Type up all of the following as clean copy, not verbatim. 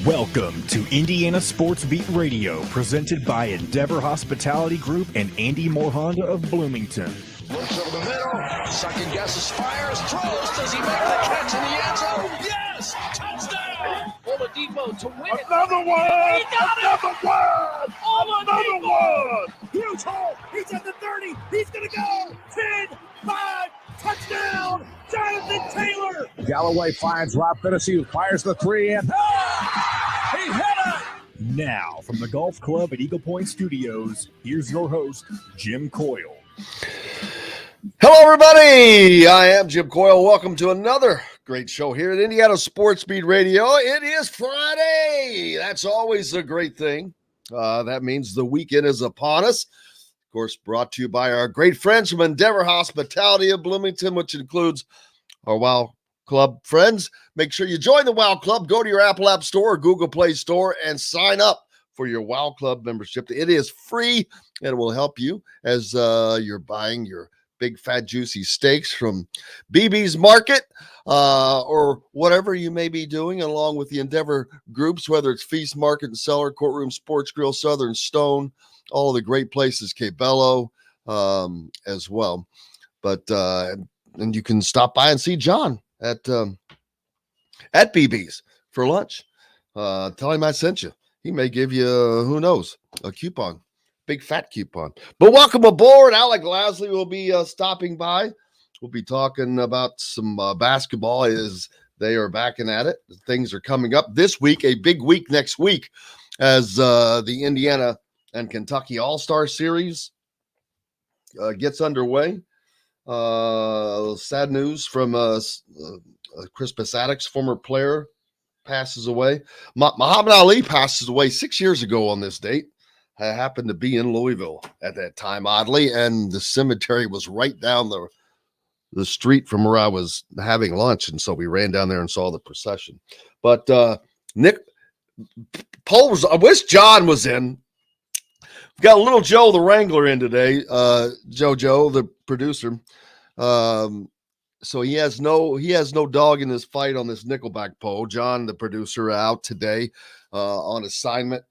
Welcome to Indiana Sports Beat Radio, presented by Endeavor Hospitality Group and Andy Moore-Honda of Bloomington. Looks over the middle, second guesses, fires, throws. Does he make the catch in the end zone? Yes! Touchdown! Oladipo to win it. Another one! Another one! Oladipo! Another one! Huge hole! He's at the 30! He's gonna go! 10, 5, touchdown! Jonathan Taylor! Galloway finds Rob Finnessy, who fires the three, and He hit it! Now, from the Golf Club at Eagle Point Studios, here's your host, Jim Coyle. Hello, everybody. I am Jim Coyle. Welcome to another great show here at Indiana Sports Beat Radio. It is Friday. That's always a great thing. That means the weekend is upon us. Of course, brought to you by our great friends from Endeavor Hospitality of Bloomington, which includes our WOW Club friends. Make sure you join the WOW Club. Go to your Apple App Store or Google Play Store and sign up for your WOW Club membership. It is free, and it will help you as you're buying your big, fat, juicy steaks from BB's Market or whatever you may be doing, along with the Endeavor groups, whether it's Feast, Market, and Cellar, Courtroom, Sports Grill, Southern Stone, all of the great places, Cabello as well. But and you can stop by and see John at BB's for lunch. Tell him I sent you. He may give you, who knows, a coupon, big fat coupon. But welcome aboard. Alec Lasley will be stopping by. We'll be talking about some basketball as they are backing at it. Things are coming up this week, a big week next week as the Indiana and Kentucky All-Star Series gets underway. Sad news from Chris Pasadek's former player passes away. Muhammad Ali passes away 6 years ago on this date. I happened to be in Louisville at that time, oddly, and the cemetery was right down the street from where I was having lunch, and so we ran down there and saw the procession. But Nick Poles, I wish John was in. We've got little Joe the Wrangler in today, Joe the producer. So he has no dog in this fight on this Nickelback poll. John, the producer, out today on assignment.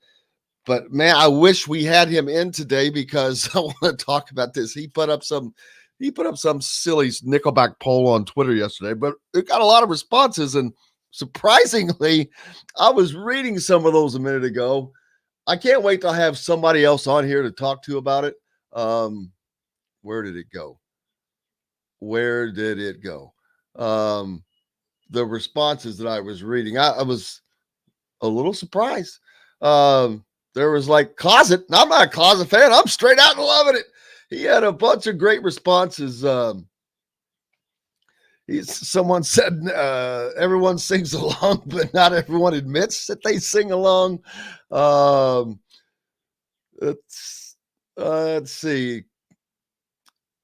But man, I wish we had him in today because I want to talk about this. He put up some silly Nickelback poll on Twitter yesterday, but it got a lot of responses. And surprisingly, I was reading some of those a minute ago. I can't wait to have somebody else on here to talk to about it. Where did it go? The responses that I was reading, I was a little surprised. There was like closet. I'm not a closet fan. I'm straight out and loving it. He had a bunch of great responses. Someone said everyone sings along, but not everyone admits that they sing along. Let's see.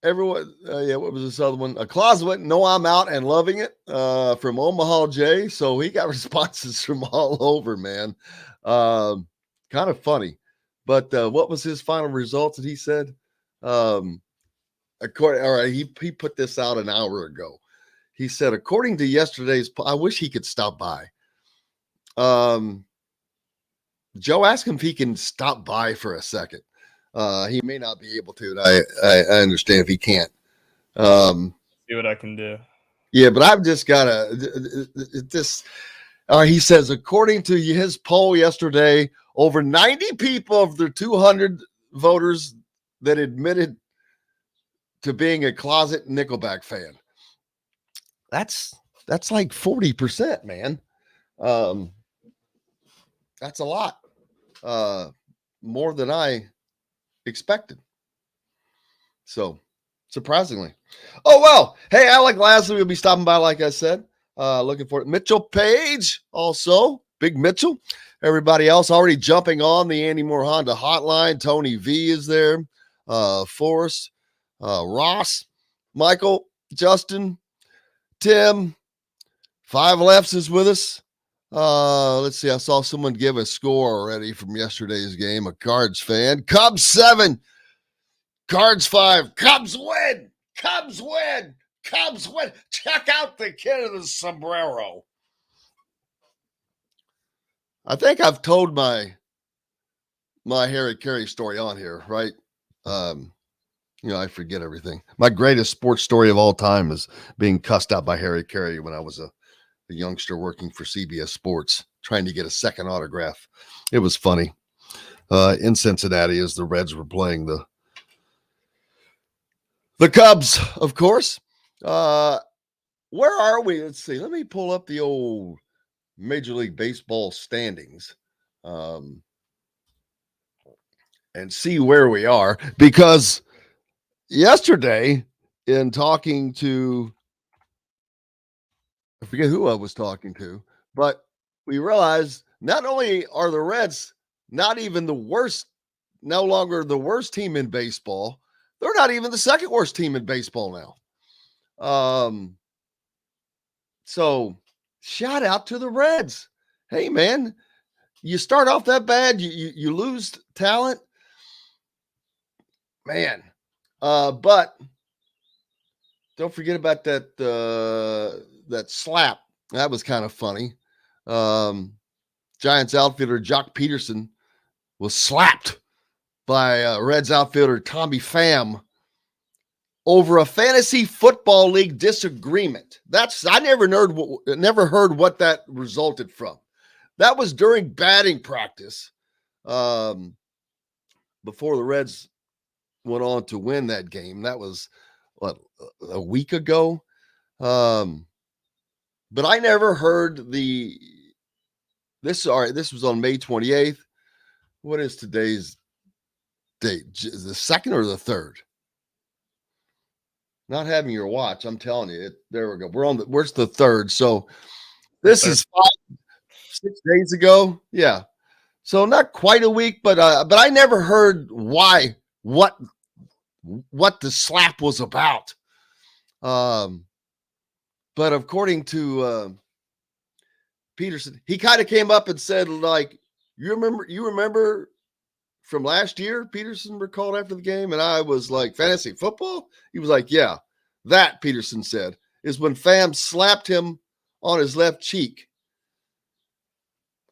Everyone, what was this other one? A closet went, no, I'm out and loving it from Omaha J. So he got responses from all over, man. Kind of funny. But what was his final result that he said? He put this out an hour ago. He said, according to yesterday's, I wish he could stop by. Joe, ask him if he can stop by for a second. He may not be able to. I understand if he can't. See what I can do. Yeah, but I've just got he says, according to his poll yesterday, over 90 people of the 200 voters that admitted to being a closet Nickelback fan. That's like 40%, man. That's a lot. More than I expected. So, surprisingly. Oh, well. Hey, Alec Lasley will be stopping by, like I said. Looking for it. Mitchell Paige, also. Big Mitchell. Everybody else already jumping on the Andy Moore-Honda hotline. Tony V is there. Forrest, Ross, Michael, Justin, Tim, Five Lefts is with us. Let's see. I saw someone give a score already from yesterday's game. A Cards fan. Cubs 7, Cards 5. Cubs win. Cubs win. Cubs win. Check out the kid of the sombrero. I think I've told my Harry Carey story on here, right? I forget everything. My greatest sports story of all time is being cussed out by Harry Carey when I was a youngster working for CBS Sports, trying to get a second autograph. It was funny. In Cincinnati, as the Reds were playing the Cubs, of course. Where are we? Let's see. Let me pull up the old Major League Baseball standings and see where we are, because yesterday, in talking to, I forget who I was talking to, but we realized not only are the Reds not even the worst, no longer the worst team in baseball, they're not even the second worst team in baseball now. So shout out to the Reds. Hey, man, you start off that bad, you lose talent, man. But don't forget about that slap. That was kind of funny. Giants outfielder Jock Peterson was slapped by Reds outfielder Tommy Pham over a fantasy football league disagreement. I never heard what that resulted from. That was during batting practice, before the Reds went on to win that game. That was a week ago. But I never heard this was on May 28th. What is today's date? The 2nd or the 3rd? Not having your watch, I'm telling you. There we go. Where's the 3rd? So this is 6 days ago. Yeah. So not quite a week, but I never heard what the slap was about. But according to Peterson, he kind of came up and said, like, you remember from last year? Peterson recalled after the game, and I was like, fantasy football? He was like, yeah, that, Peterson said, is when Pham slapped him on his left cheek.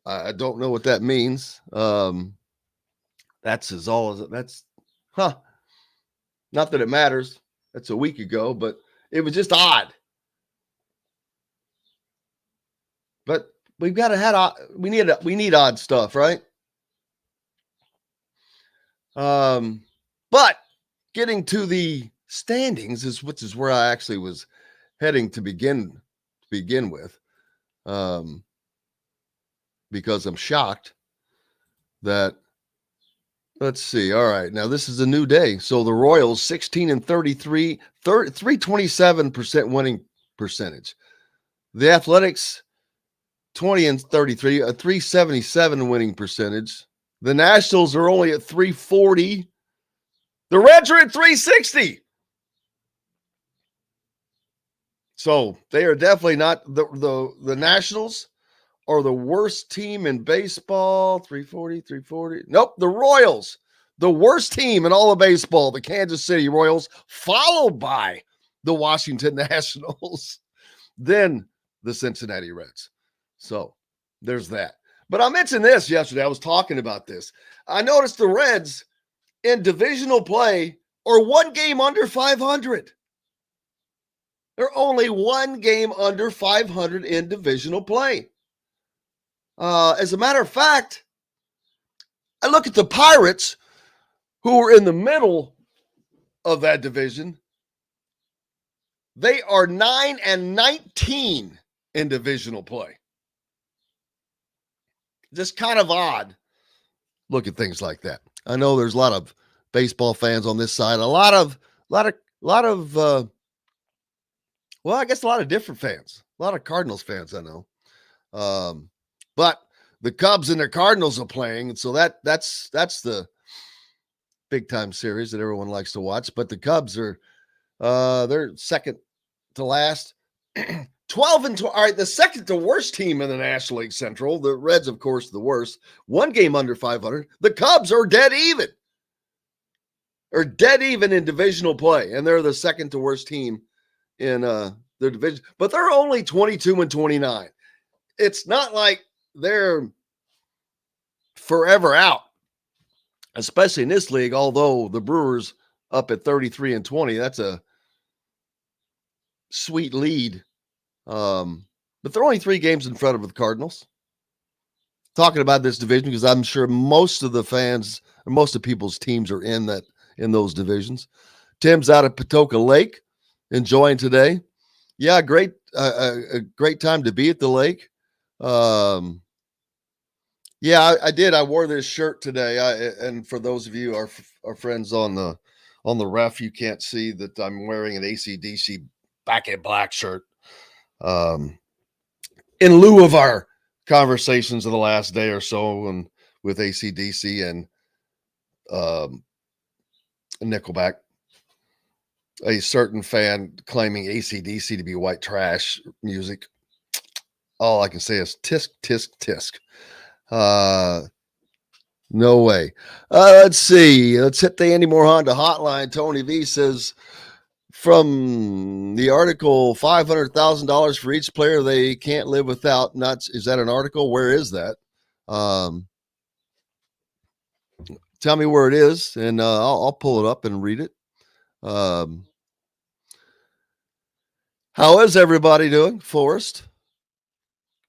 I don't know what that means. That's not that it matters. That's a week ago, but it was just odd. But we need odd stuff, right? But getting to the standings which is where I actually was heading to begin with, because I'm shocked that, let's see. All right. Now this is a new day. So the Royals 16-33, 327% winning percentage. The Athletics 20-33, a 377 winning percentage. The Nationals are only at 340. The Reds are at 360. So they are definitely not the Nationals are the worst team in baseball. 340. Nope. The Royals, the worst team in all of baseball, the Kansas City Royals, followed by the Washington Nationals, then the Cincinnati Reds. So there's that. But I mentioned this yesterday. I was talking about this. I noticed the Reds in divisional play are one game under 500. They're only one game under 500 in divisional play. As a matter of fact, I look at the Pirates, who are in the middle of that division. They are 9-19 in divisional play. Just kind of odd. Look at things like that. I know there's a lot of baseball fans on this side. A lot of I guess a lot of different fans. A lot of Cardinals fans, I know. But the Cubs and the Cardinals are playing, and so that's the big time series that everyone likes to watch. But the Cubs are they're second to last. 12-12. All right, the second to worst team in the National League Central. The Reds, of course, the worst. One game under 500. The Cubs are dead even. Or dead even in divisional play, and they're the second to worst team in their division. But they're only 22-29. It's not like they're forever out, especially in this league. Although the Brewers up at 33-20, that's a sweet lead. But they're only 3 games in front of the Cardinals. Talking about this division because I'm sure most of the fans or most of people's teams are in those divisions. Tim's out at Patoka Lake, enjoying today. Yeah, great, a great time to be at the lake. Yeah, I did. I wore this shirt today. And for those of you, our friends on the ref, you can't see that I'm wearing an AC/DC Back in Black shirt. In lieu of our conversations of the last day or so and with AC/DC and Nickelback, a certain fan claiming AC/DC to be white trash music. All I can say is tisk, tisk, tisk. No way. Let's see. Let's hit the Andy Moore Honda hotline. Tony V says, from the article, $500,000 for each player they can't live without. Is that an article? Where is that? Tell me where it is, and I'll pull it up and read it. How is everybody doing? Forrest.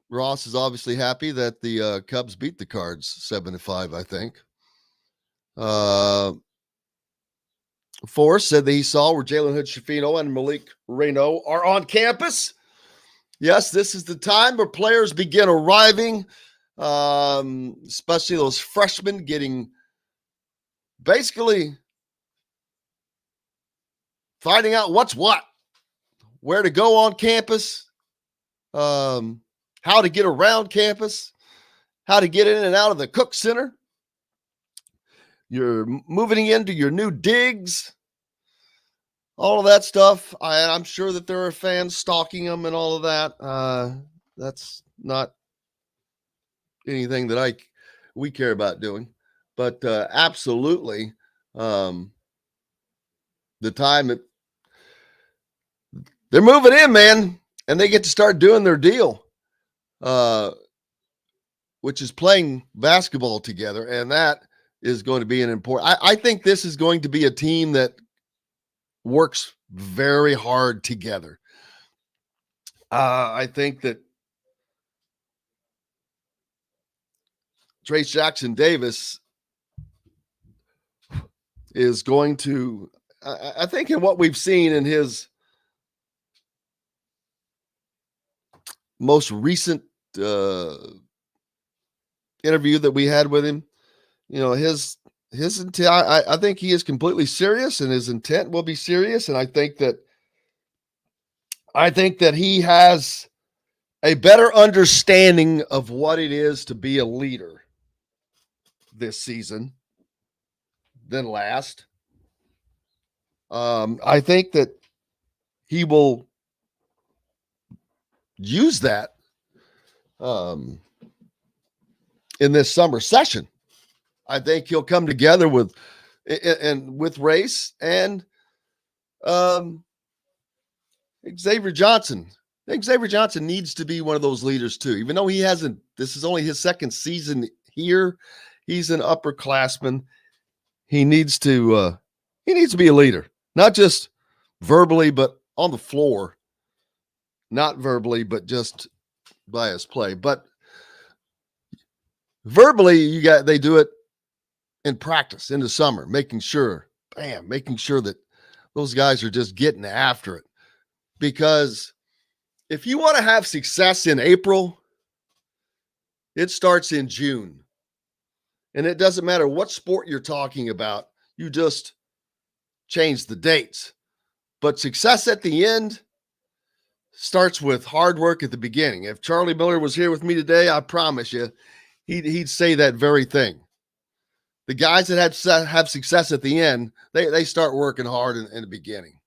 Ross is obviously happy that the Cubs beat the Cards 7-5, I think. Forrest said that he saw where Jalen Hood-Schifino and Malik Reyno are on campus. Yes, this is the time where players begin arriving, especially those freshmen getting basically finding out what's what, where to go on campus, how to get around campus, how to get in and out of the Cook Center. You're moving into your new digs, all of that stuff. I'm sure that there are fans stalking them and all of that. That's not anything that we care about doing, but absolutely, the time that they're moving in, man, and they get to start doing their deal, which is playing basketball together, and that is going to be an important. I think this is going to be a team that works very hard together. I think that Trace Jackson Davis is going to, I think in what we've seen in his most recent interview that we had with him, you know, his intent, I think he is completely serious, and his intent will be serious. And I think that he has a better understanding of what it is to be a leader this season than last. I think that he will use that in this summer session. I think he'll come together with Race and Xavier Johnson. I think Xavier Johnson needs to be one of those leaders too, even though this is only his second season here. He's an upperclassman. He needs to be a leader, not just verbally, but on the floor. Not verbally, but just by his play. But verbally, they do it in practice in the summer, making sure that those guys are just getting after it. Because if you want to have success in April, it starts in June. And it doesn't matter what sport you're talking about, you just change the dates. But success at the end starts with hard work at the beginning. If Charlie Miller was here with me today, I promise you, he'd say that very thing. The guys that have success at the end, they start working hard in the beginning.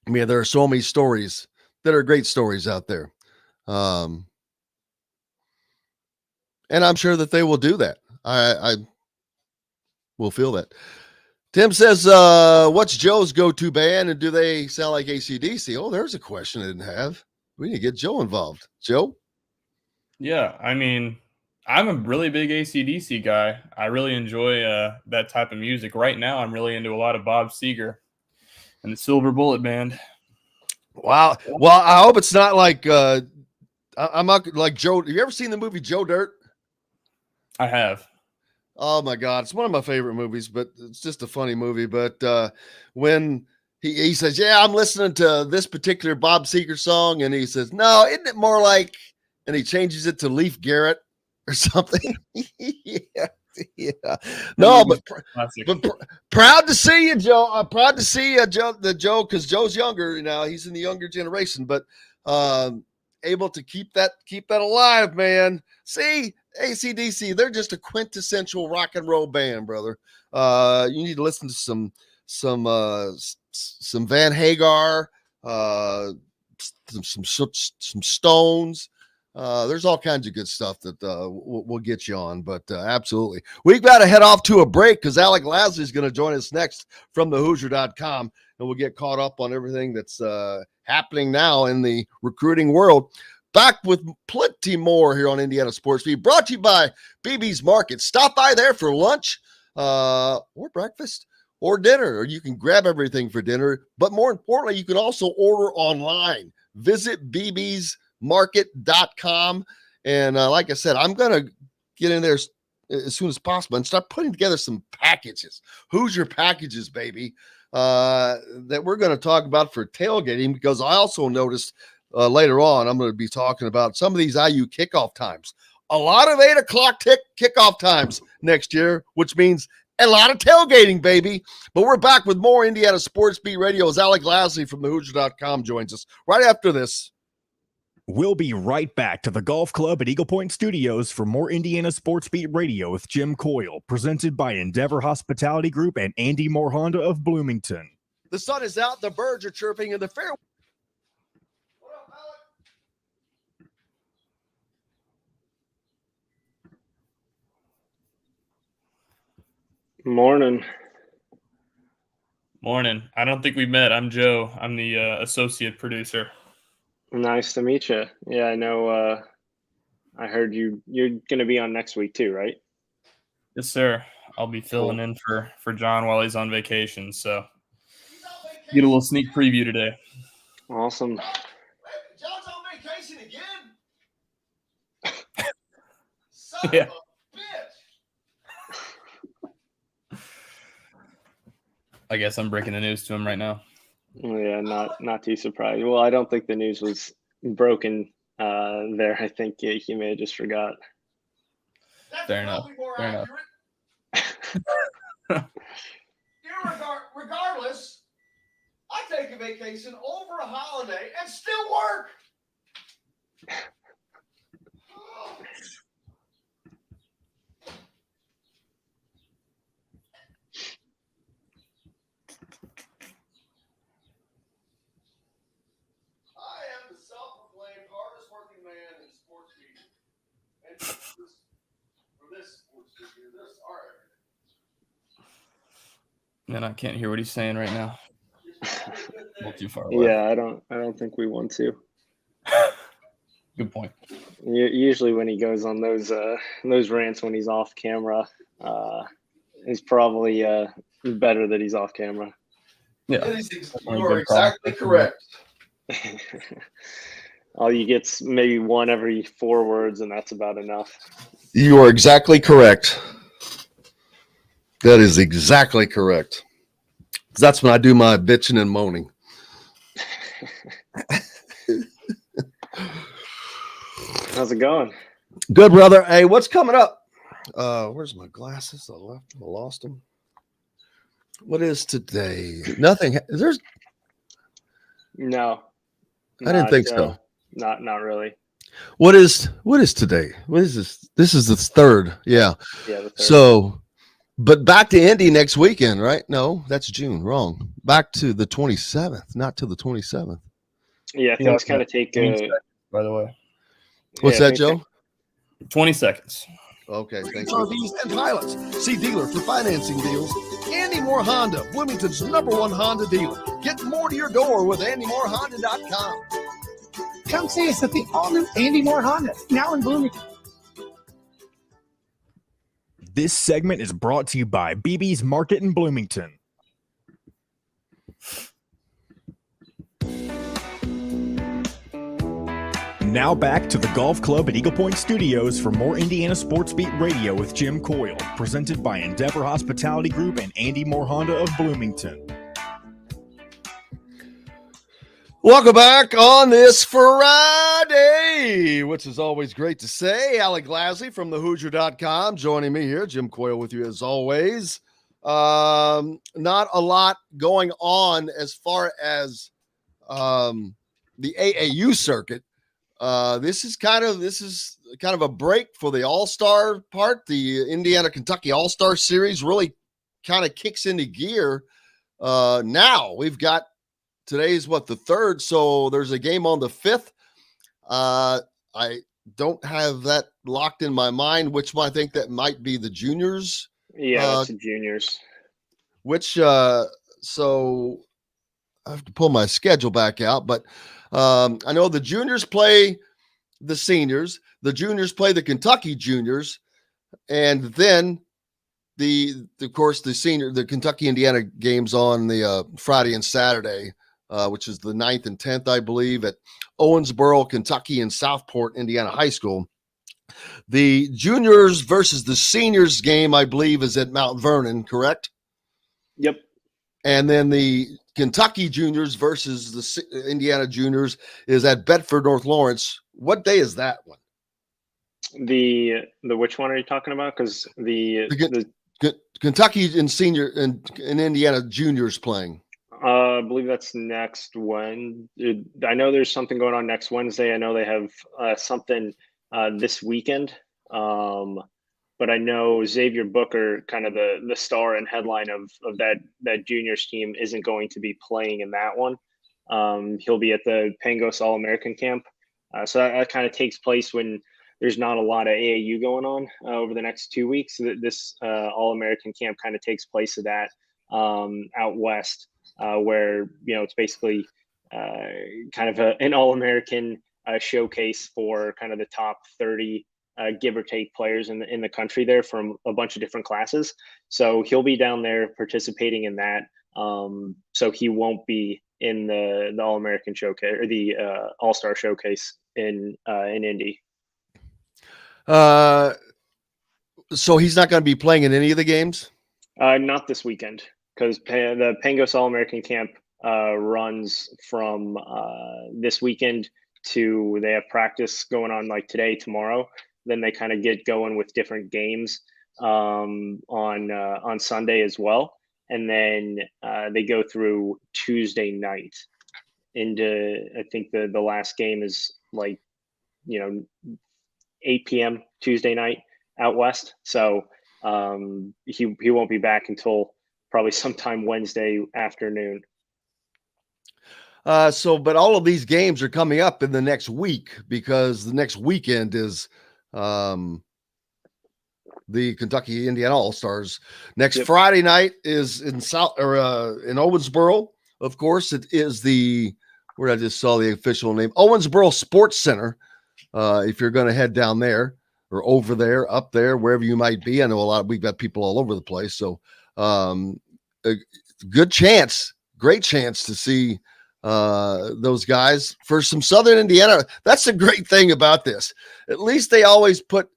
I mean, there are so many stories that are great stories out there. And I'm sure that they will do that. I will feel that. Tim says, what's Joe's go-to band, and do they sound like AC/DC? Oh, there's a question I didn't have. We need to get Joe involved. Joe? Yeah, I mean, I'm a really big AC/DC guy. I really enjoy that type of music. Right now, I'm really into a lot of Bob Seger and the Silver Bullet Band. Wow. Well, I hope it's not like I'm not like Joe. Have you ever seen the movie Joe Dirt? I have. Oh my God, it's one of my favorite movies, but it's just a funny movie. But when he says, "Yeah, I'm listening to this particular Bob Seger song," and he says, "No, isn't it more like?" And he changes it to Leif Garrett or something. yeah. No, but proud to see you, Joe. I'm proud to see you, Joe, because Joe's younger. He's in the younger generation, but able to keep that alive, man. See, AC/DC, they're just a quintessential rock and roll band, brother. You need to listen to some Van Hagar, some Stones. There's all kinds of good stuff that we'll get you on, but absolutely. We've got to head off to a break because Alec Lasley is going to join us next from thehoosier.com, and we'll get caught up on everything that's happening now in the recruiting world. Back with plenty more here on Indiana Sports Beat, brought to you by BB's Market. Stop by there for lunch or breakfast or dinner, or you can grab everything for dinner. But more importantly, you can also order online. Visit bbsmarket.com. And like I said, I'm going to get in there as soon as possible and start putting together some packages. Hoosier packages, baby, that we're going to talk about for tailgating, because I also noticed later on, I'm going to be talking about some of these IU kickoff times. A lot of 8 o'clock kickoff times next year, which means a lot of tailgating, baby. But we're back with more Indiana Sports Beat Radio as Alec Lasley from thehoosier.com joins us right after this. We'll be right back to the Golf Club at Eagle Point Studios for more Indiana Sports Beat Radio with Jim Coyle, presented by Endeavor Hospitality Group and Andy Moore Honda of Bloomington. The sun is out, the birds are chirping, and the fair. Morning. I don't think we met. I'm Joe. I'm the associate producer. Nice to meet you. Yeah, I know. I heard you're going to be on next week too, right? Yes, sir. I'll be filling in for John while he's on vacation. So get a little sneak preview today. Awesome. John's on vacation again? Yeah. I guess I'm breaking the news to him right now. Yeah, not too surprised. Well, I don't think the news was broken there. I think he may have just forgot. Fair enough. Regardless, I take a vacation over a holiday and still work. And I can't hear what he's saying right now. A little too far away. Yeah, I don't think we want to. Good point. Usually when he goes on those rants when he's off camera, it's probably better that he's off camera. Yeah, you are exactly correct. All you get's maybe one every 4 words, and that's about enough. You are exactly correct. That is exactly correct. That's when I do my bitching and moaning. How's it going? Good, brother. Hey, what's coming up? Where's my glasses? I lost them. What is today? Nothing. No. I didn't think so. Not really. What is today? What is this? This is the 3rd. Yeah. Yeah. The 3rd. So, but back to Indy next weekend, right? No, that's June. Wrong. Back to the 27th, not to the 27th. Yeah, things kind of take. By the way, what's that, Joe? 20 seconds. Okay, thanks. RVs and pilots. See dealer for financing deals. Andy Moore Honda, Bloomington's #1 Honda dealer. Get more to your door with AndyMooreHonda.com. Come see us at the all-new Andy Moore Honda, now in Bloomington. This segment is brought to you by BB's Market in Bloomington. Now back to the Golf Club at Eagle Point Studios for more Indiana Sports Beat Radio with Jim Coyle, presented by Endeavor Hospitality Group and Andy Moore Honda of Bloomington. Welcome back on this Friday, which is always great to say. Alec Lasley from thehoosier.com joining me here. Jim Coyle with you as always. Not a lot going on as far as the AAU circuit. This is kind of a break for the All-Star part. The Indiana-Kentucky All-Star Series really kind of kicks into gear. Now we've got today's the 3rd, so there's a game on the 5th. I don't have that locked in my mind, which I think that might be the juniors. Yeah, it's the juniors. Which so I have to pull my schedule back out, but I know the juniors play the seniors, the juniors play the Kentucky juniors, and then the Kentucky Indiana games on the Friday and Saturday, which is the 9th and 10th, I believe, at Owensboro, Kentucky, and Southport, Indiana High School. The juniors versus the seniors game, I believe, is at Mount Vernon, correct? Yep. And then the Kentucky juniors versus the Indiana juniors is at Bedford, North Lawrence. What day is that one? The which one are you talking about? Because the Kentucky and senior and Indiana juniors playing. I believe that's next Wednesday. I know there's something going on next Wednesday. I know they have something this weekend. But I know Xavier Booker, kind of the star and headline of that juniors team, isn't going to be playing in that one. He'll be at the Pangos All-American Camp. So that kind of takes place when there's not a lot of AAU going on over the next 2 weeks. This All-American Camp kind of takes place of that out west, where it's basically kind of an All-American showcase for kind of the top 30 give or take players in the country there from a bunch of different classes. So he'll be down there participating in that. So he won't be in the All-American showcase or the All-Star showcase in Indy. So he's not going to be playing in any of the games? Not this weekend, because the Pangos All-American Camp runs from this weekend to, they have practice going on like today, tomorrow. Then they kind of get going with different games on Sunday as well. And then they go through Tuesday night into, I think the last game is 8 p.m. Tuesday night out west. So he won't be back until probably sometime Wednesday afternoon. But all of these games are coming up in the next week, because the next weekend is the Kentucky Indiana All-Stars. Next Friday night is in Owensboro. Of course, it is where I just saw the official name, Owensboro Sports Center. If you're going to head down there or over there, up there, wherever you might be. I know we've got people all over the place. So a great chance to see those guys for some Southern Indiana. That's the great thing about this. At least they always put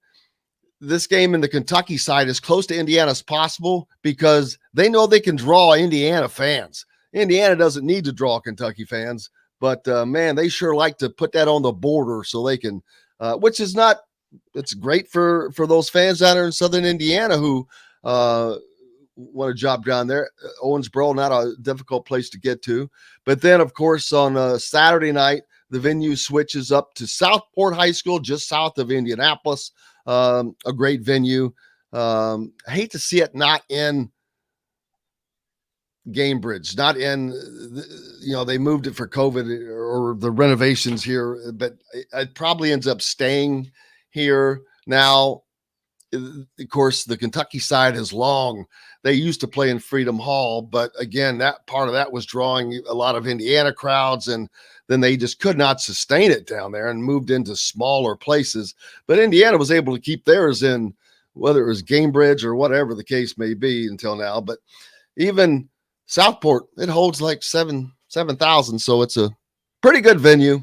this game in the Kentucky side as close to Indiana as possible, because they know they can draw Indiana fans. Indiana doesn't need to draw Kentucky fans, but man, they sure like to put that on the border so they can, which is not, it's great for those fans down there in Southern Indiana who want a job down there. Owensboro, not a difficult place to get to. But then, of course, on Saturday night, the venue switches up to Southport High School, just south of Indianapolis. A great venue. I hate to see it not in Gamebridge, not in, they moved it for COVID or the renovations here, but it probably ends up staying here now. Of course, the Kentucky side is long. They used to play in Freedom Hall, but again, that part of that was drawing a lot of Indiana crowds, and then they just could not sustain it down there and moved into smaller places. But Indiana was able to keep theirs in whether it was Gamebridge or whatever the case may be until now. But even Southport, it holds like 7,000. So it's a pretty good venue.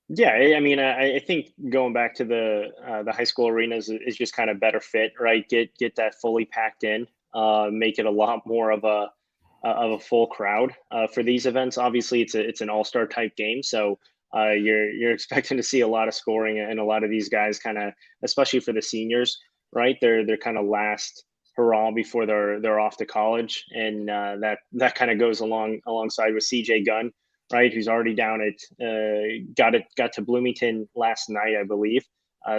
Yeah, I mean, I think going back to the high school arenas is just kind of better fit, right? Get that fully packed in, make it a lot more of a full crowd for these events. Obviously, it's an all-star type game, so you're expecting to see a lot of scoring, and a lot of these guys kind of, especially for the seniors, right? They're kind of last hurrah before they're off to college, and that kind of goes alongside with CJ Gunn, right? Who's already down at got to Bloomington last night, I believe.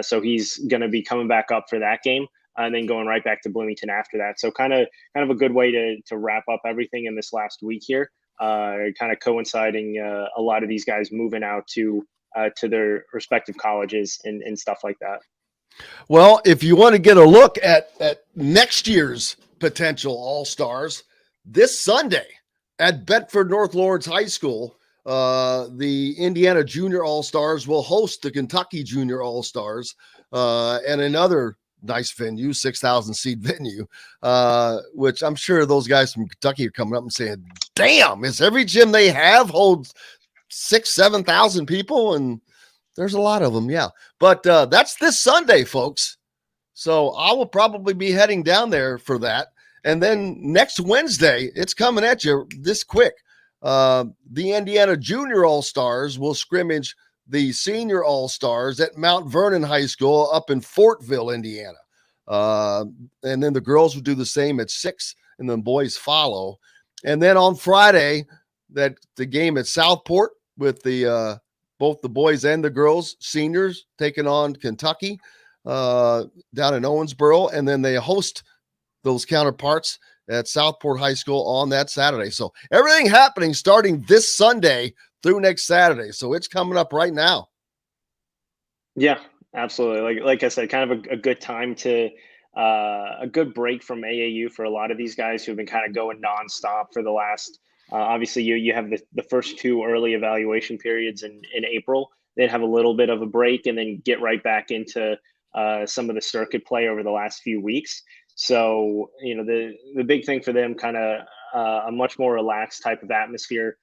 So he's going to be coming back up for that game, and then going right back to Bloomington after that. So kind of a good way to wrap up everything in this last week here. Kind of coinciding a lot of these guys moving out to their respective colleges and stuff like that. Well, if you want to get a look at next year's potential All-Stars, this Sunday at Bedford North Lawrence High School, the Indiana Junior All-Stars will host the Kentucky Junior All-Stars, and another nice venue, 6,000 seat venue, which I'm sure those guys from Kentucky are coming up and saying, damn, is every gym they have holds 6,000-7,000 people? And there's a lot of them. Yeah. But that's this Sunday, folks. So I will probably be heading down there for that. And then next Wednesday, it's coming at you this quick. The Indiana Junior All-Stars will scrimmage the Senior All-Stars at Mount Vernon High School up in Fortville, Indiana. And then the girls will do the same at 6, and then boys follow. And then on Friday, the game at Southport with the both the boys and the girls, seniors, taking on Kentucky down in Owensboro. And then they host those counterparts at Southport High School on that Saturday. So everything happening starting this Sunday through next Saturday. So it's coming up right now. Yeah, absolutely. Like I said, kind of a good time to a good break from AAU for a lot of these guys who've been kind of going nonstop for the last. Obviously, you have the first 2 early evaluation periods in April. Then have a little bit of a break, and then get right back into some of the circuit play over the last few weeks. So the big thing for them, kind of a much more relaxed type of atmosphere.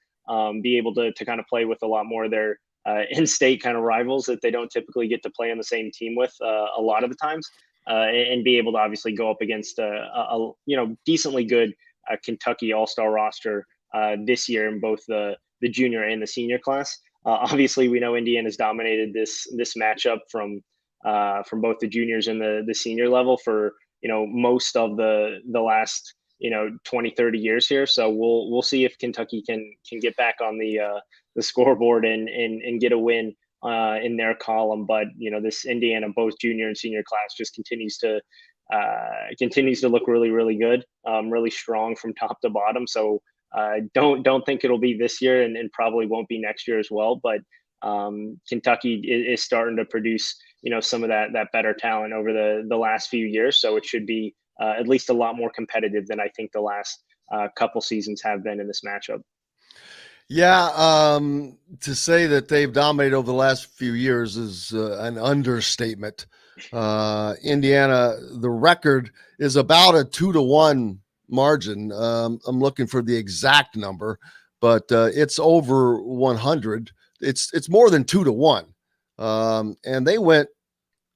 Be able to kind of play with a lot more of their in-state kind of rivals that they don't typically get to play on the same team with a lot of the times, and be able to obviously go up against a decently good Kentucky All-Star roster this year in both the junior and the senior class. Obviously, we know Indiana's dominated this matchup from both the juniors and the senior level for most of the last 20-30 years here. So we'll see if Kentucky can get back on the scoreboard and get a win in their column. But this Indiana both junior and senior class just continues to look really, really good, really strong from top to bottom. So don't think it'll be this year, and probably won't be next year as well. But Kentucky is starting to produce some of that better talent over the last few years. So it should be at least a lot more competitive than I think the last couple seasons have been in this matchup. Yeah, to say that they've dominated over the last few years is an understatement. Indiana, the record is about a 2-1 margin. I'm looking for the exact number, but it's over 100. It's more than 2-1. And they went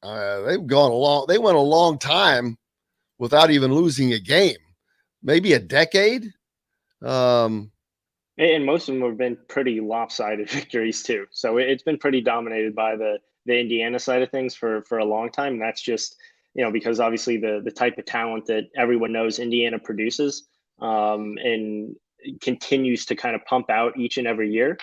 a long time without even losing a game, maybe a decade. And most of them have been pretty lopsided victories too. So it's been pretty dominated by the Indiana side of things for a long time. And that's just, because obviously the type of talent that everyone knows Indiana produces and continues to kind of pump out each and every year,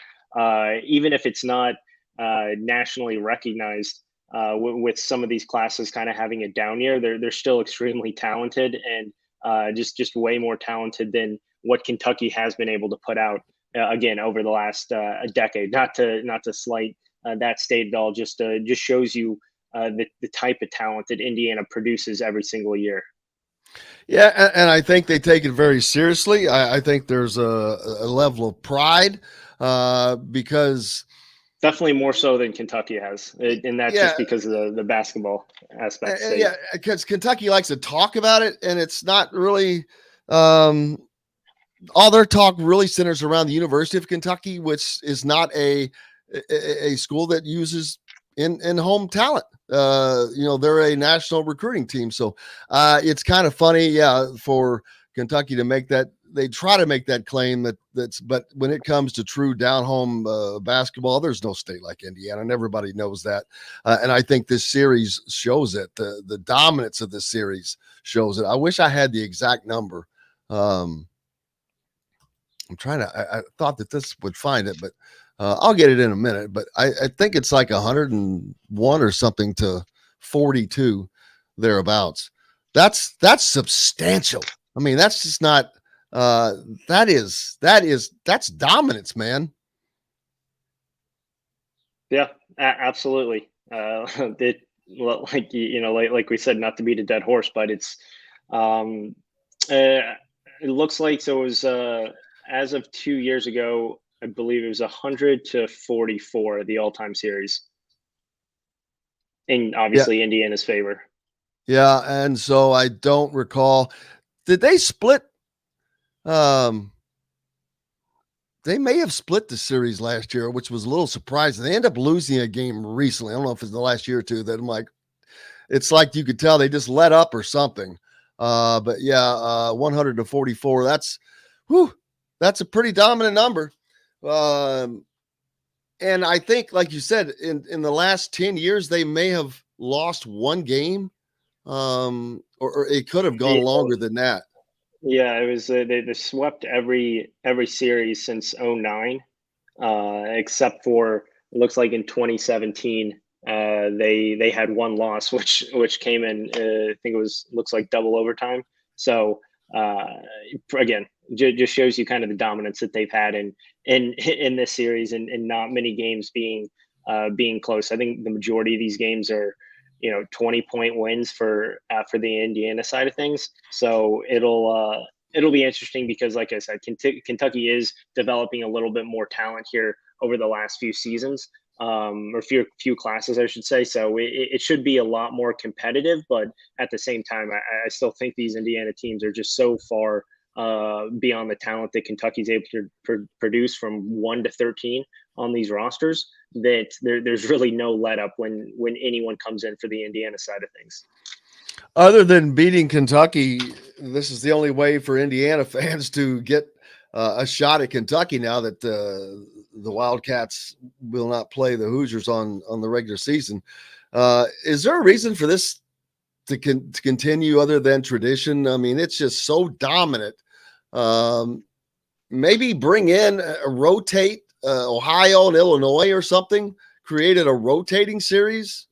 even if it's not nationally recognized. With some of these classes kind of having a down year, they're still extremely talented, and just way more talented than what Kentucky has been able to put out again over the last a decade. Not to slight that state at all, just shows you the type of talent that Indiana produces every single year. Yeah, and I think they take it very seriously. I think there's a level of pride because Definitely more so than Kentucky has, and that's Yeah. just because of the basketball aspect. Yeah, because Kentucky likes to talk about it, and it's not really all their talk really centers around the University of Kentucky, which is not a school that uses in home talent. They're a national recruiting team, so it's kind of funny, for Kentucky to make that. They try to make that claim but when it comes to true down home basketball, there's no state like Indiana, and everybody knows that. And I think this series shows it. The dominance of this series shows it. I wish I had the exact number. I'm trying to. I thought that this would find it, but I'll get it in a minute. But I think it's like 101 or something to 42 thereabouts. That's substantial. I mean, that's just not. That's dominance, man. Yeah, absolutely. Like we said, not to beat a dead horse, but it's it looks like, so it was as of 2 years ago, I believe it was 100-44, the all-time series, in obviously Indiana's favor. Yeah, and so I don't recall. Did they split? They may have split the series last year, which was a little surprising. They ended up losing a game recently. I don't know if it's the last year or two that I'm like, it's like you could tell they just let up or something. But yeah, 100-44. That's a pretty dominant number. And I think, like you said, in the last 10 years, they may have lost one game. Or it could have gone longer than that. Yeah, it was they swept every series since 2009, except for, it looks like in 2017 they had one loss, which came in I think looks like double overtime. So again, just shows you kind of the dominance that they've had in this series, and not many games being close. I think the majority of these games are 20-point wins for the Indiana side of things. So it'll be interesting because, like I said, Kentucky is developing a little bit more talent here over the last few seasons, or few classes, I should say. So it should be a lot more competitive, but at the same time, I still think these Indiana teams are just so far beyond the talent that Kentucky's able to produce from 1 to 13 on these rosters, that there's really no let up when anyone comes in for the Indiana side of things. Other than beating Kentucky, this is the only way for Indiana fans to get a shot at Kentucky now that the Wildcats will not play the Hoosiers on the regular season. Is there a reason for this to continue other than tradition? I mean, it's just so dominant. Maybe bring in rotate Ohio and Illinois or something, created a rotating series.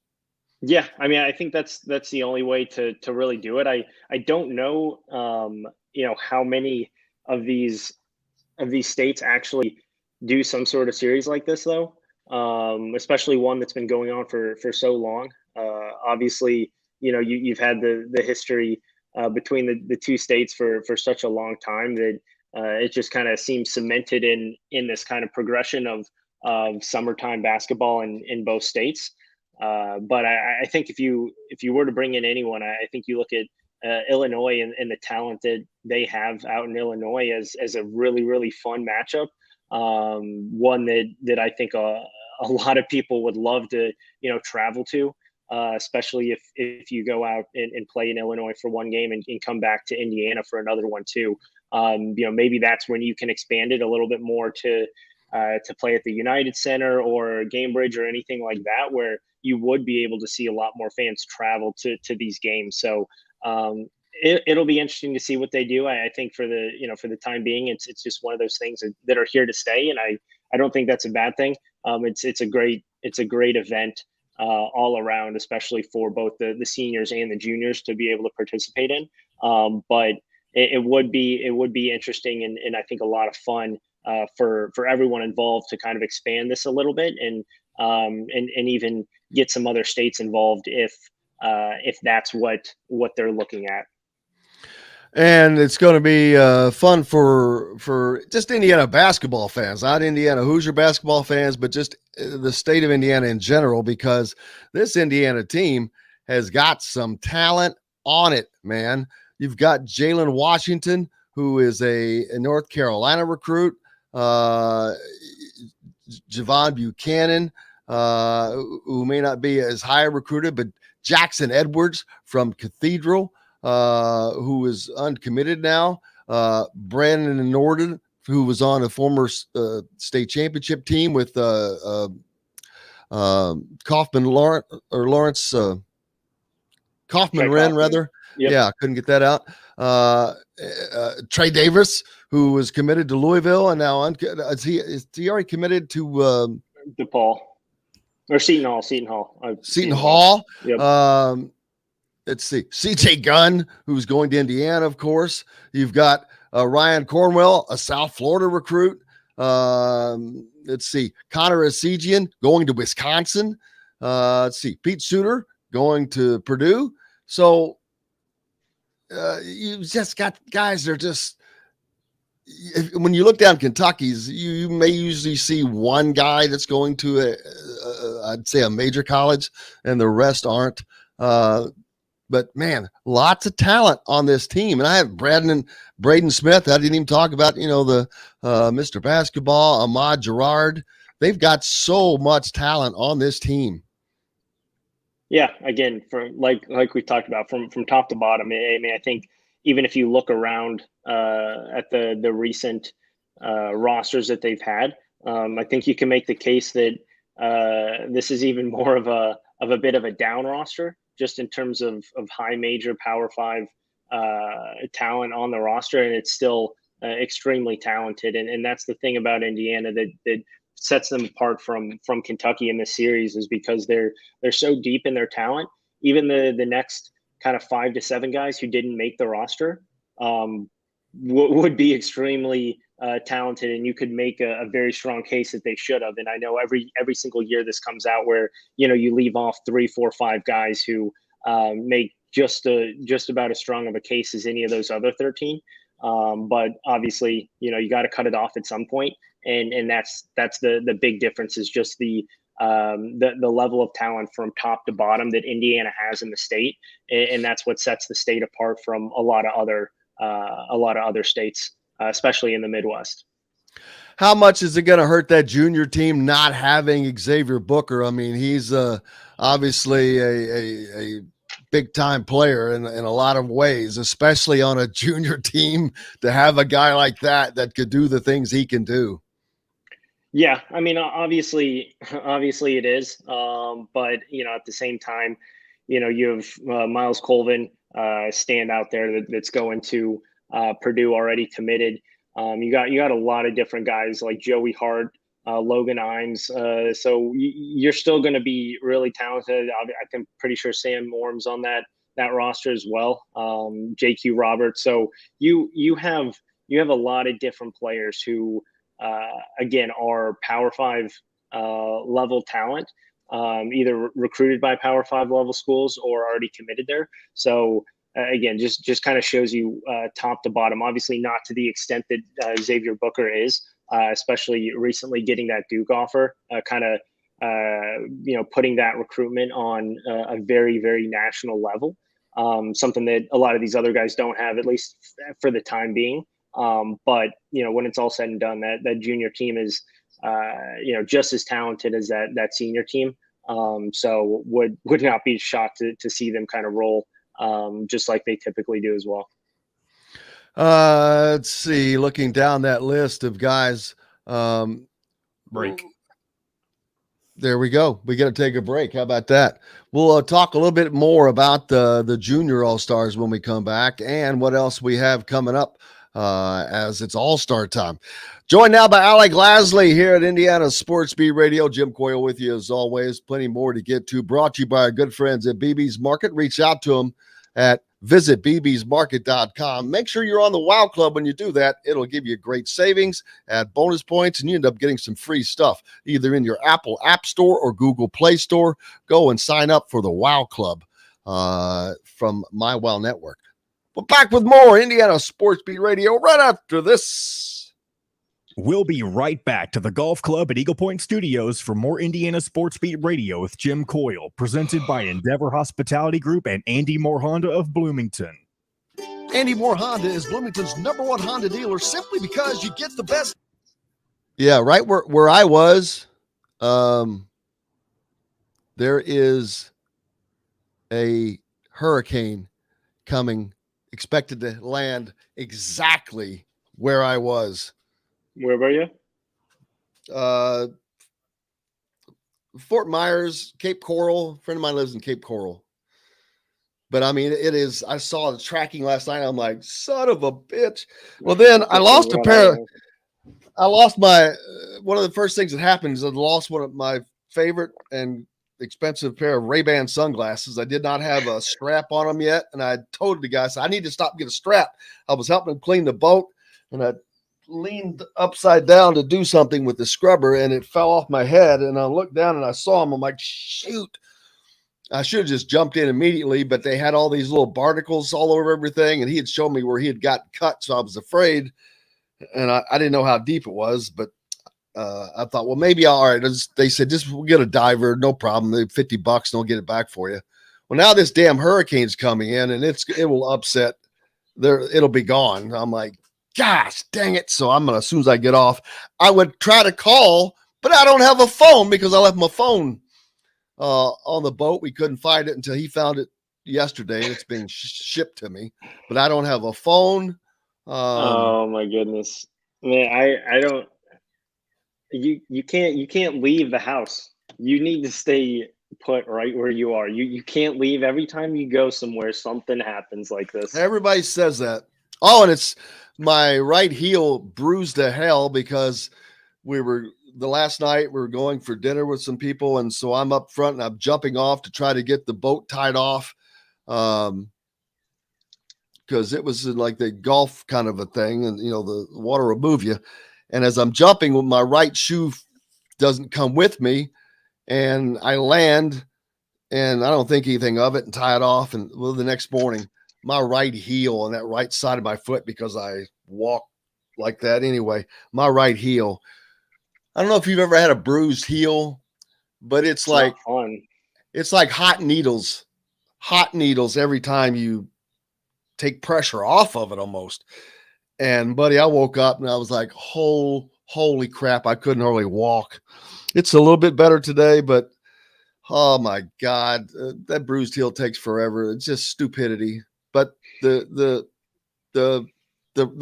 Yeah, I mean, I think that's the only way to really do it. I don't know, how many of these states actually do some sort of series like this, though. Especially one that's been going on for so long. Obviously, you've had the history between the two states for such a long time that it just kind of seems cemented in this kind of progression of summertime basketball in both states. But I think if you were to bring in anyone, I think you look at Illinois and the talent that they have out in Illinois as a really, really fun matchup. One that I think a lot of people would love to travel to, especially if you go out and play in Illinois for one game and come back to Indiana for another one too. Maybe that's when you can expand it a little bit more to play at the United Center or Gamebridge or anything like that, where you would be able to see a lot more fans travel to these games. So it'll be interesting to see what they do. I think for the time being, it's just one of those things that are here to stay, and I don't think that's a bad thing. It's a great event all around, especially for both the seniors and the juniors to be able to participate in. But it would be interesting and I think a lot of fun for everyone involved to kind of expand this a little bit and even get some other states involved if that's what they're looking at. And it's going to be fun for just Indiana basketball fans, not Indiana Hoosier basketball fans, but just the state of Indiana in general, because this Indiana team has got some talent on it, man. You've got Jalen Washington, who is a North Carolina recruit, Javon Buchanan, who may not be as high recruited, but Jackson Edwards from Cathedral, who is uncommitted now, Brandon Norden, who was on a former state championship team with Kaufman Lawrence Kaufman Wren, rather. Yep. Yeah, couldn't get that out. Trey Davis, who was committed to Louisville, and now is he already committed to DePaul or Seton Hall? Seton Hall. Yep. Let's see, CJ Gunn, who's going to Indiana, of course. You've got Ryan Cornwell, a South Florida recruit. Let's see, Connor Esigian going to Wisconsin. Let's see, Pete Suter going to Purdue. So you just got guys that are just, when you look down Kentucky's, you may usually see one guy that's going to I'd say a major college, and the rest aren't. But man, lots of talent on this team. And I have Braden Smith. I didn't even talk about, the Mr. Basketball, Ahmad Gerard. They've got so much talent on this team. Yeah, again, from like we talked about, from top to bottom. I mean, I think even if you look around at the recent rosters that they've had, I think you can make the case that this is even more of a bit of a down roster, just in terms of high major Power 5 talent on the roster, and it's still extremely talented. And that's the thing about Indiana that sets them apart from Kentucky in this series, is because they're so deep in their talent. Even the next kind of 5 to 7 guys who didn't make the roster would be extremely talented, and you could make a very strong case that they should have. And I know every single year this comes out where you leave off 3, 4, 5 guys who make just about as strong of a case as any of those other 13. But obviously, you got to cut it off at some point, and that's the big difference, is just the level of talent from top to bottom that Indiana has in the state, and that's what sets the state apart from a lot of other states, especially in the Midwest. How much is it going to hurt that junior team not having Xavier Booker? I mean, he's obviously a big-time player in a lot of ways, especially on a junior team, to have a guy like that could do the things he can do. Yeah, I mean, obviously it is. But, at the same time, you have Miles Colvin stand out there that's going to Purdue, already committed. You got a lot of different guys like Joey Hart, Logan Imes. So you're still going to be really talented. I'm pretty sure Sam Morm's on that roster as well. JQ Roberts. So you have a lot of different players who, again, are Power 5 level talent, either recruited by Power 5 level schools or already committed there. So again, just kind of shows you top to bottom. Obviously, not to the extent that Xavier Booker is, especially recently getting that Duke offer, putting that recruitment on a very, very national level. Something that a lot of these other guys don't have, at least for the time being. But when it's all said and done, that junior team is just as talented as that senior team. So would not be shocked to see them kind of roll just like they typically do as well. Let's see, looking down that list of guys, Break. There we go. We got to take a break. How about that? We'll talk a little bit more about the junior all-stars when we come back, and what else we have coming up as it's all-star time. Joined now by Alec Lasley here at Indiana Sports Beat Radio. Jim Coyle with you as always. Plenty more to get to. Brought to you by our good friends at BB's Market. Reach out to them at visit bbsmarket.com. Make sure you're on the WOW Club when you do that. It'll give you great savings, add bonus points, and you end up getting some free stuff either in your Apple App Store or Google Play Store. Go and sign up for the WOW Club from My WOW Network. We're back with more Indiana Sports Beat Radio right after this. We'll be right back to the golf club at Eagle Point Studios for more Indiana Sports Beat Radio with Jim Coyle, presented by Endeavor Hospitality Group and Andy Moore Honda of Bloomington. Andy Moore Honda is Bloomington's #1 Honda dealer simply because you get the best. Yeah, right where I was, there is a hurricane coming, expected to land exactly where I was. Where were you? Fort Myers, Cape Coral. A friend of mine lives in Cape Coral. But I mean, it is. I saw the tracking last night. I'm like, son of a bitch. Well, then I lost a pair. I lost my one of the first things that happened is I lost one of my favorite and expensive pair of Ray-Ban sunglasses. I did not have a strap on them yet, and I told the guy, I said, I need to stop and get a strap. I was helping him clean the boat, and I leaned upside down to do something with the scrubber, and it fell off my head, and I looked down and I saw him. I'm like, shoot. I should have just jumped in immediately, but they had all these little barnacles all over everything, and he had shown me where he had got cut, so I was afraid, and I didn't know how deep it was, but I thought, well, maybe all right. They said, just we'll get a diver, no problem. They're $50 and they'll get it back for you. Well, now this damn hurricane's coming in, and it will upset. It'll be gone. I'm like, gosh, dang it. So I'm gonna, as soon as I get off, I would try to call, but I don't have a phone because I left my phone on the boat. We couldn't find it until he found it yesterday. It's being shipped to me, but I don't have a phone. Oh my goodness, man! I don't. You can't leave the house. You need to stay put right where you are. You can't leave. Every time you go somewhere, something happens like this. Everybody says that. Oh, and it's my right heel bruised to hell because the last night we were going for dinner with some people, and so I'm up front and I'm jumping off to try to get the boat tied off. Because it was like the golf kind of a thing, and the water will move you. And as I'm jumping, my right shoe doesn't come with me, and I land, and I don't think anything of it and tie it off. And the next morning, my right heel on that right side of my foot, because I walk like that anyway, my right heel. I don't know if you've ever had a bruised heel, but it's like fun. It's like hot needles every time you take pressure off of it almost. And buddy, I woke up and I was like, holy crap, I couldn't hardly walk. It's a little bit better today, but oh my God, that bruised heel takes forever. It's just stupidity. But the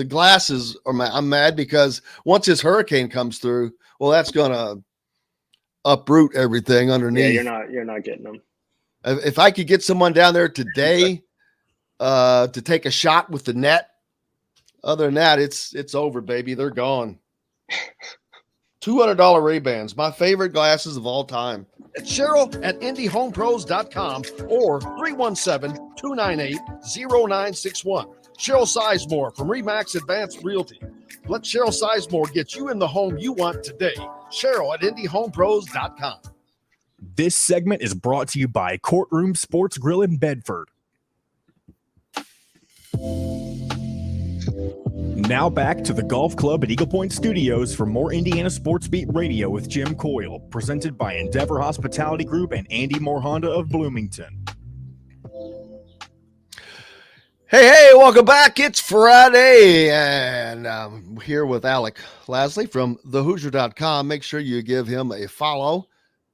glasses I'm mad because once this hurricane comes through, well, that's gonna uproot everything underneath. Yeah, you're not getting them. If I could get someone down there today to take a shot with the net. Other than that, it's over, baby. They're gone. $200 Ray-Bans, my favorite glasses of all time. Cheryl at IndyHomePros.com or 317-298-0961. Cheryl Sizemore from Remax Advanced Realty. Let Cheryl Sizemore get you in the home you want today. Cheryl at IndyHomePros.com. This segment is brought to you by Courtroom Sports Grill in Bedford. Now back to the golf club at Eagle Point Studios for more Indiana Sports Beat Radio with Jim Coyle, presented by Endeavor Hospitality Group and Andy Moore Honda of Bloomington. Hey, welcome back. It's Friday, and I'm here with Alec Lasley from thehoosier.com. Make sure you give him a follow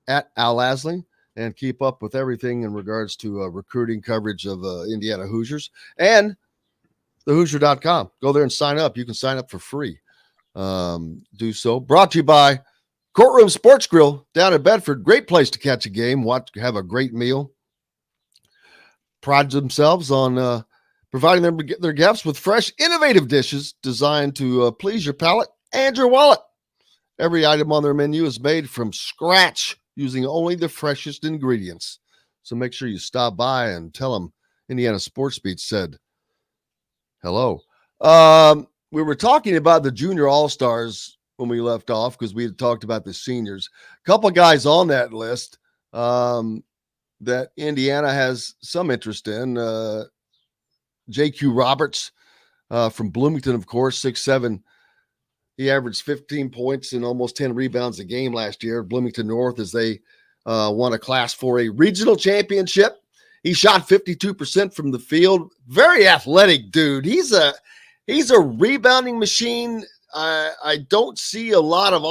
at Al Lasley and keep up with everything in regards to recruiting coverage of Indiana Hoosiers. And thehoosier.com. Go there and sign up. You can sign up for free. Do so. Brought to you by Courtroom Sports Grill down in Bedford. Great place to catch a game, have a great meal. Pride themselves on providing their guests with fresh, innovative dishes designed to please your palate and your wallet. Every item on their menu is made from scratch using only the freshest ingredients. So make sure you stop by and tell them Indiana Sports Beat said hello. We were talking about the junior all-stars when we left off because we had talked about the seniors. A couple of guys on that list that Indiana has some interest in. J.Q. Roberts from Bloomington, of course, 6'7", He averaged 15 points and almost 10 rebounds a game last year at Bloomington North as they won a Class 4A regional championship. He shot 52% from the field. Very athletic dude. He's a rebounding machine. I don't see a lot of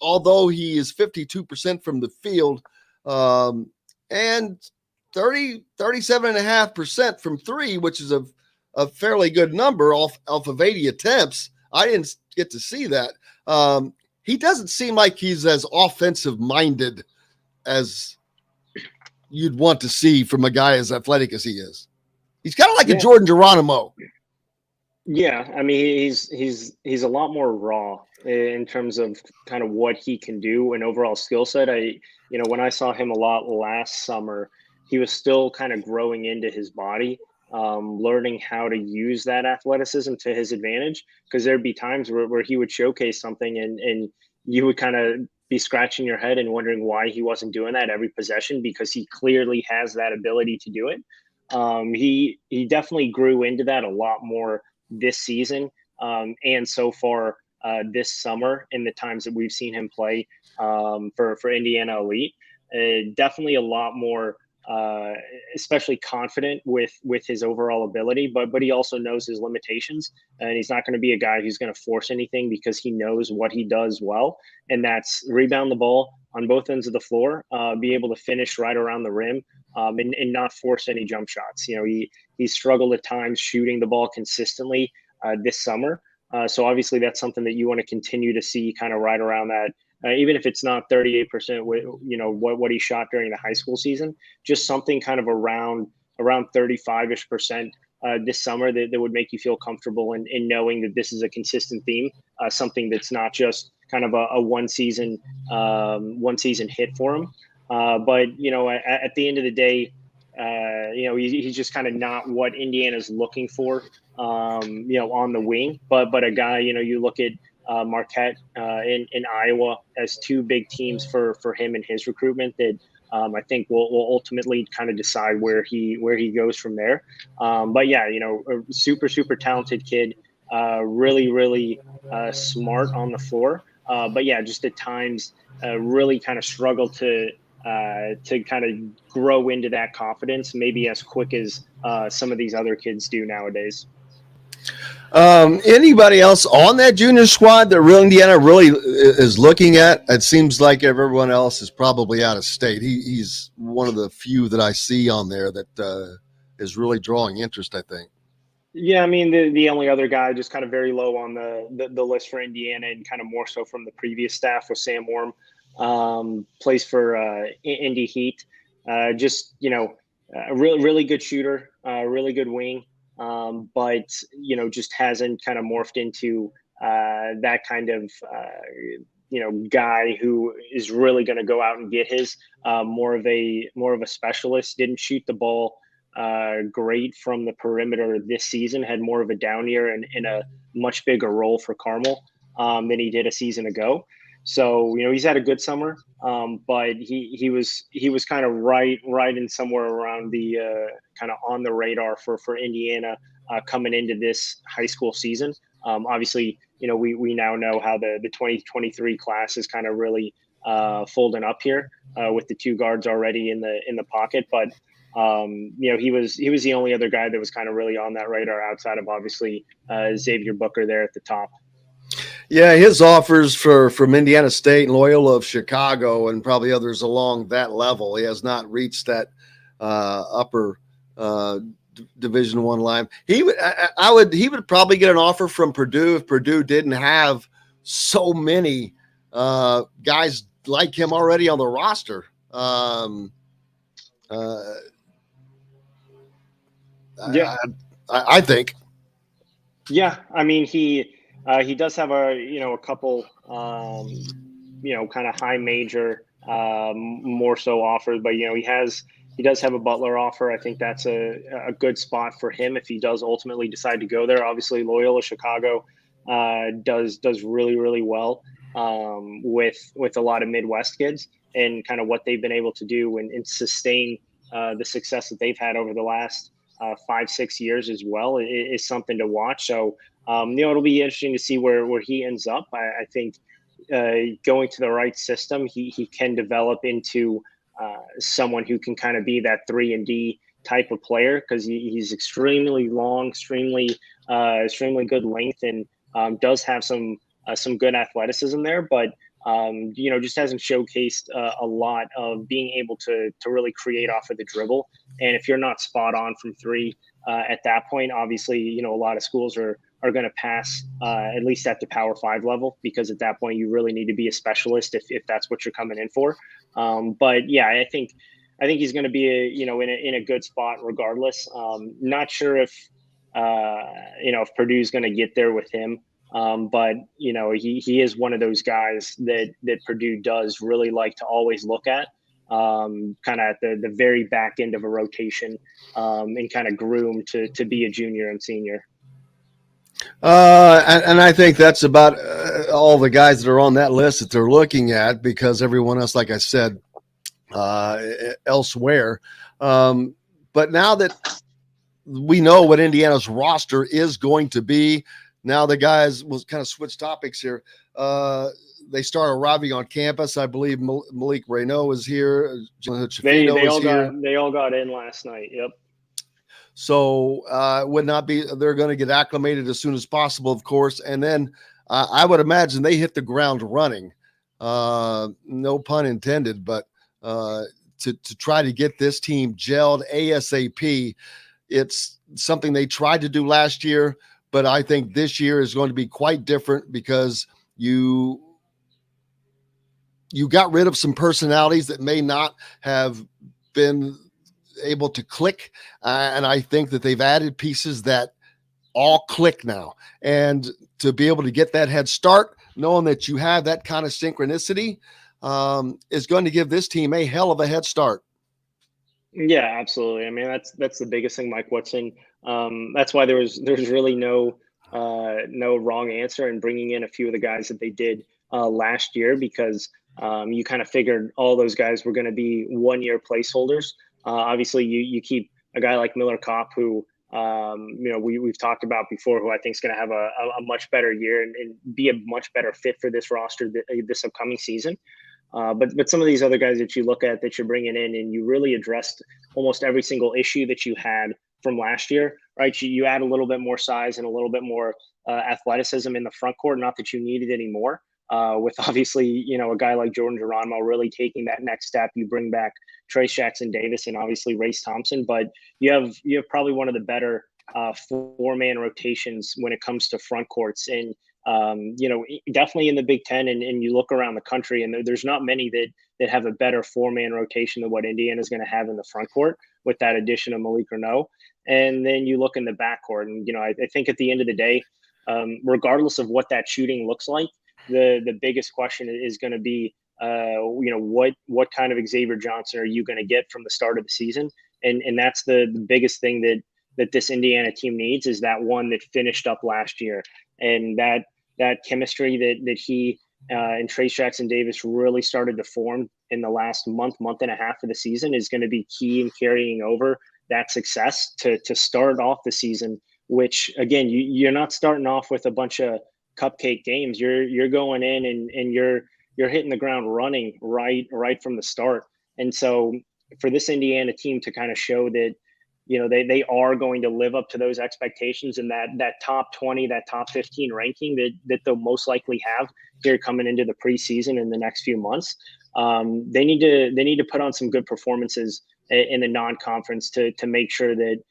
although he is 52% from the field and 37.5% from three, which is a fairly good number off of 80 attempts. I didn't get to see that. He doesn't seem like he's as offensive minded as you'd want to see from a guy as athletic as he is. He's kind of like a Jordan Geronimo. Yeah, I mean he's a lot more raw in terms of kind of what he can do and overall skill set. When I saw him a lot last summer, he was still kind of growing into his body, learning how to use that athleticism to his advantage. Because there'd be times where he would showcase something and you would kind of be scratching your head and wondering why he wasn't doing that every possession, because he clearly has that ability to do it. He definitely grew into that a lot more this season and so far this summer in the times that we've seen him play for Indiana Elite. Definitely a lot more especially confident with his overall ability, but he also knows his limitations, and he's not going to be a guy who's going to force anything because he knows what he does well, and that's rebound the ball on both ends of the floor, be able to finish right around the rim, and not force any jump shots. He struggled at times shooting the ball consistently this summer. So obviously that's something that you want to continue to see kind of right around that. Even if it's not 38%, what he shot during the high school season, just something kind of around 35-ish% this summer that would make you feel comfortable in knowing that this is a consistent theme, something that's not just kind of a one season hit for him. But at the end of the day, he's just kind of not what Indiana's looking for, on the wing. But a guy, you look at Marquette in Iowa as two big teams for him and his recruitment that I think will ultimately kind of decide where he goes from there. But yeah, a super talented kid, really smart on the floor. But yeah, just at times really kind of struggle to kind of grow into that confidence, maybe as quick as some of these other kids do nowadays. Anybody else on that junior squad that Indiana really is looking at? It seems like everyone else is probably out of state. He's one of the few that I see on there that is really drawing interest, I think. Yeah, I mean, the only other guy just kind of very low on the list for Indiana and kind of more so from the previous staff was Sam Worm, plays for Indy Heat. Just, a really good shooter, really good wing. But just hasn't kind of morphed into that kind of guy who is really going to go out and get his more of a specialist. Didn't shoot the ball great from the perimeter this season. Had more of a down year and in a much bigger role for Carmel than he did a season ago. So he's had a good summer, but he was kind of right in somewhere around the kind of on the radar for Indiana coming into this high school season. Obviously, we now know how the 2023 class is kind of really folding up here with the two guards already in the pocket. But he was the only other guy that was kind of really on that radar outside of obviously Xavier Booker there at the top. Yeah, his offers from Indiana State and Loyola of Chicago and probably others along that level. He has not reached that upper Division I line. He would probably get an offer from Purdue if Purdue didn't have so many guys like him already on the roster. I think. Yeah, I mean he does have a couple kind of high major more so offers, but he does have a Butler offer. I think that's a good spot for him if he does ultimately decide to go there. Obviously, Loyola Chicago does really well with a lot of Midwest kids and kind of what they've been able to do and sustain the success that they've had over the last 5-6 years as well is something to watch. So It'll be interesting to see where he ends up. I think going to the right system, he can develop into someone who can kind of be that 3-and-D type of player, because he's extremely long, extremely good length, and does have some good athleticism there, but just hasn't showcased a lot of being able to really create off of the dribble. And if you're not spot on from three at that point, obviously, a lot of schools are going to pass, at least at the Power 5 level, because at that point you really need to be a specialist if that's what you're coming in for. But yeah, I think he's going to be in a good spot regardless. Not sure if Purdue's going to get there with him. But he is one of those guys that Purdue does really like to always look at, kind of at the very back end of a rotation, and kind of groom to be a junior and senior. And I think that's about all the guys that are on that list that they're looking at, because everyone else, like I said, elsewhere. But now that we know what Indiana's roster is going to be, now the guys will kind of switch topics here. They start arriving on campus. I believe Malik Reynaud is here. They all got in last night. Yep. So would not be, they're going to get acclimated as soon as possible, of course. And then I would imagine they hit the ground running. No pun intended, but to try to get this team gelled ASAP. It's something they tried to do last year, but I think this year is going to be quite different, because you got rid of some personalities that may not have been able to click. And I think that they've added pieces that all click now. And to be able to get that head start, knowing that you have that kind of synchronicity, is going to give this team a hell of a head start. Yeah, absolutely. I mean, that's the biggest thing, Mike Woodson. That's why there's really no wrong answer in bringing in a few of the guys that they did last year, because you kind of figured all those guys were going to be 1-year placeholders. Obviously, you keep a guy like Miller Kopp, who we've talked about before, who I think is going to have a much better year and be a much better fit for this roster this upcoming season. But some of these other guys that you look at that you're bringing in, and you really addressed almost every single issue that you had from last year, right? You add a little bit more size and a little bit more athleticism in the front court. Not that you needed any more. With obviously, a guy like Jordan Geronimo really taking that next step. You bring back Trace Jackson-Davis and obviously Race Thompson, but you have probably one of the better 4-man rotations when it comes to front courts. And definitely in the Big Ten, and you look around the country, and there's not many that have a better 4-man rotation than what Indiana is going to have in the front court, with that addition of Malik Reynaud. And then you look in the backcourt, and I think at the end of the day, regardless of what that shooting looks like, the biggest question is going to be, what kind of Xavier Johnson are you going to get from the start of the season? And that's the biggest thing that this Indiana team needs, is that one that finished up last year, and that chemistry that he and Trace Jackson-Davis really started to form in the last month and a half of the season is going to be key in carrying over that success to start off the season, which again, you're not starting off with a bunch of cupcake games. You're going in and you're hitting the ground running right from the start. And so for this Indiana team to kind of show that, they are going to live up to those expectations, and that top 20, that top 15 ranking that they'll most likely have here coming into the preseason in the next few months. They need to put on some good performances in the non-conference to make sure that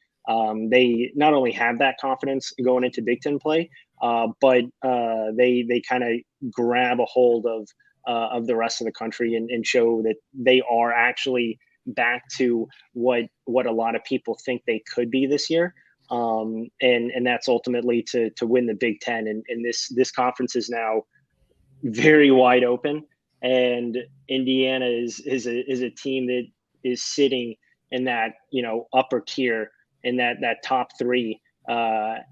they not only have that confidence going into Big Ten play, but they kind of grab a hold of the rest of the country and show that they are actually back to what a lot of people think they could be this year. And that's ultimately to win the Big Ten. And this conference is now very wide open, and Indiana is a team that is sitting in that, upper tier, in that top 3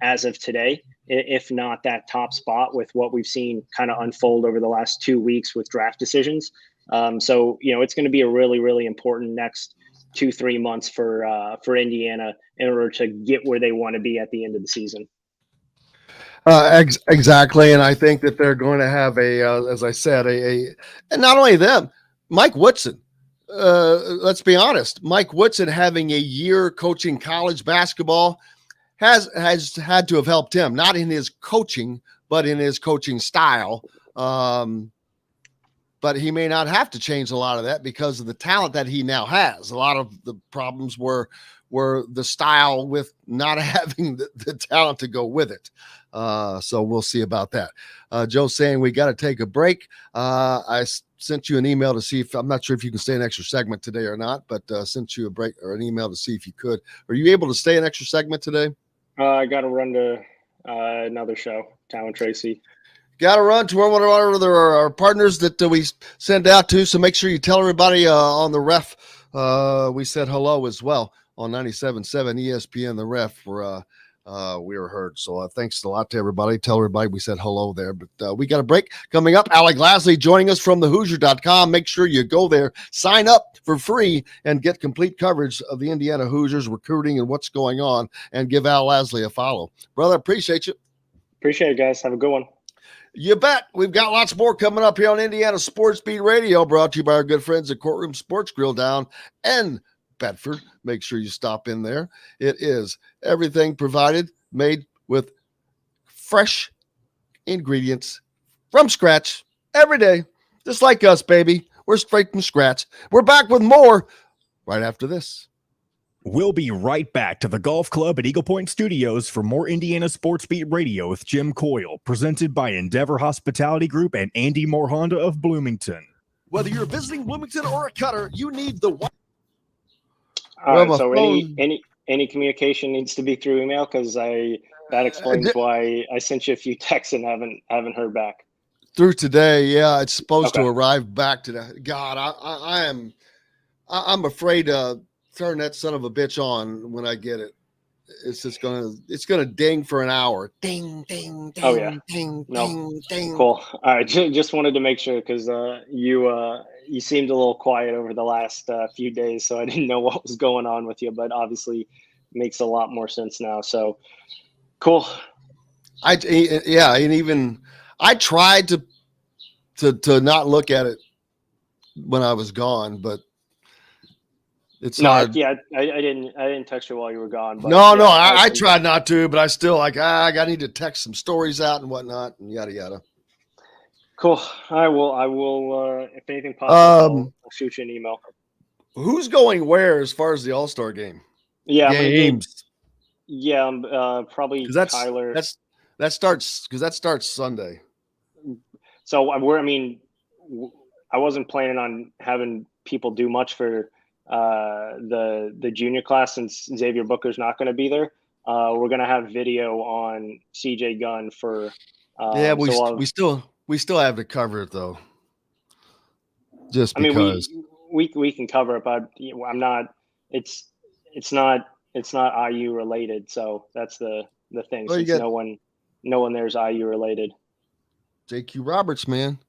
as of today, if not that top spot, with what we've seen kind of unfold over the last 2 weeks with draft decisions. So it's going to be a really, really important next 2-3 months for Indiana in order to get where they want to be at the end of the season. Exactly, and I think that they're going to have as I said, and not only them, Mike Woodson. Let's be honest, Mike Woodson having a year coaching college basketball has had to have helped him, not in his coaching, but in his coaching style. But he may not have to change a lot of that because of the talent that he now has. A lot of the problems were the style with not having the talent to go with it. So we'll see about that. Joe's saying we got to take a break. I sent you an email to see if I'm not sure if you can stay an extra segment today or not, but sent you a break or an email to see if you could. Are you able to stay an extra segment today? I got to run to another show, Town and Tracy. Got to run to one of our partners that we send out to. So make sure you tell everybody on the ref. We said hello as well on 97.7 ESPN, the ref, where we were heard. So thanks a lot to everybody. Tell everybody we said hello there. But we got a break coming up. Alec Lasley joining us from thehoosier.com. Make sure you go there, sign up for free, and get complete coverage of the Indiana Hoosiers recruiting and what's going on, and give Al Lasley a follow. Brother, appreciate you. Appreciate it, guys. Have a good one. You bet. We've got lots more coming up here on Indiana Sports Beat Radio, brought to you by our good friends at Courtroom Sports Grill down in Bedford. Make sure you stop in there. It is everything provided, made with fresh ingredients from scratch every day, just like us, baby. We're straight from scratch. We're back with more right after this. We'll be right back to the Golf Club at Eagle Point Studios for more Indiana Sports Beat Radio with Jim Coyle, presented by Endeavor Hospitality Group and Andy Moore Honda of Bloomington. Whether you're visiting Bloomington or a cutter, you need the one. All right, so any communication needs to be through email, because that explains why I sent you a few texts and haven't heard back. Through today, yeah, it's supposed to arrive back today. God, I'm afraid to turn that son of a bitch on when I get it. It's just gonna ding for an hour. Ding, ding, ding. Oh yeah, ding, no. ding, ding. Cool. All right, just wanted to make sure, because you seemed a little quiet over the last few days, so I didn't know what was going on with you, but obviously makes a lot more sense now. So cool. I tried to not look at it when I was gone, but it's hard. Yeah, I didn't text you while you were gone. But I tried not to, but I still I need to text some stories out and whatnot and yada yada. Cool. I will. If anything pops up, I'll shoot you an email. Who's going where as far as the All-Star game? Yeah, games. Probably Tyler. That starts Sunday. So I wasn't planning on having people do much for the junior class, since Xavier Booker's not going to be there. We're going to have video on CJ Gunn for. We still have to cover it though. Just because we can cover it, but I'm not. It's not IU related, so that's the thing. Well, since no one there's IU related. JQ Roberts, man.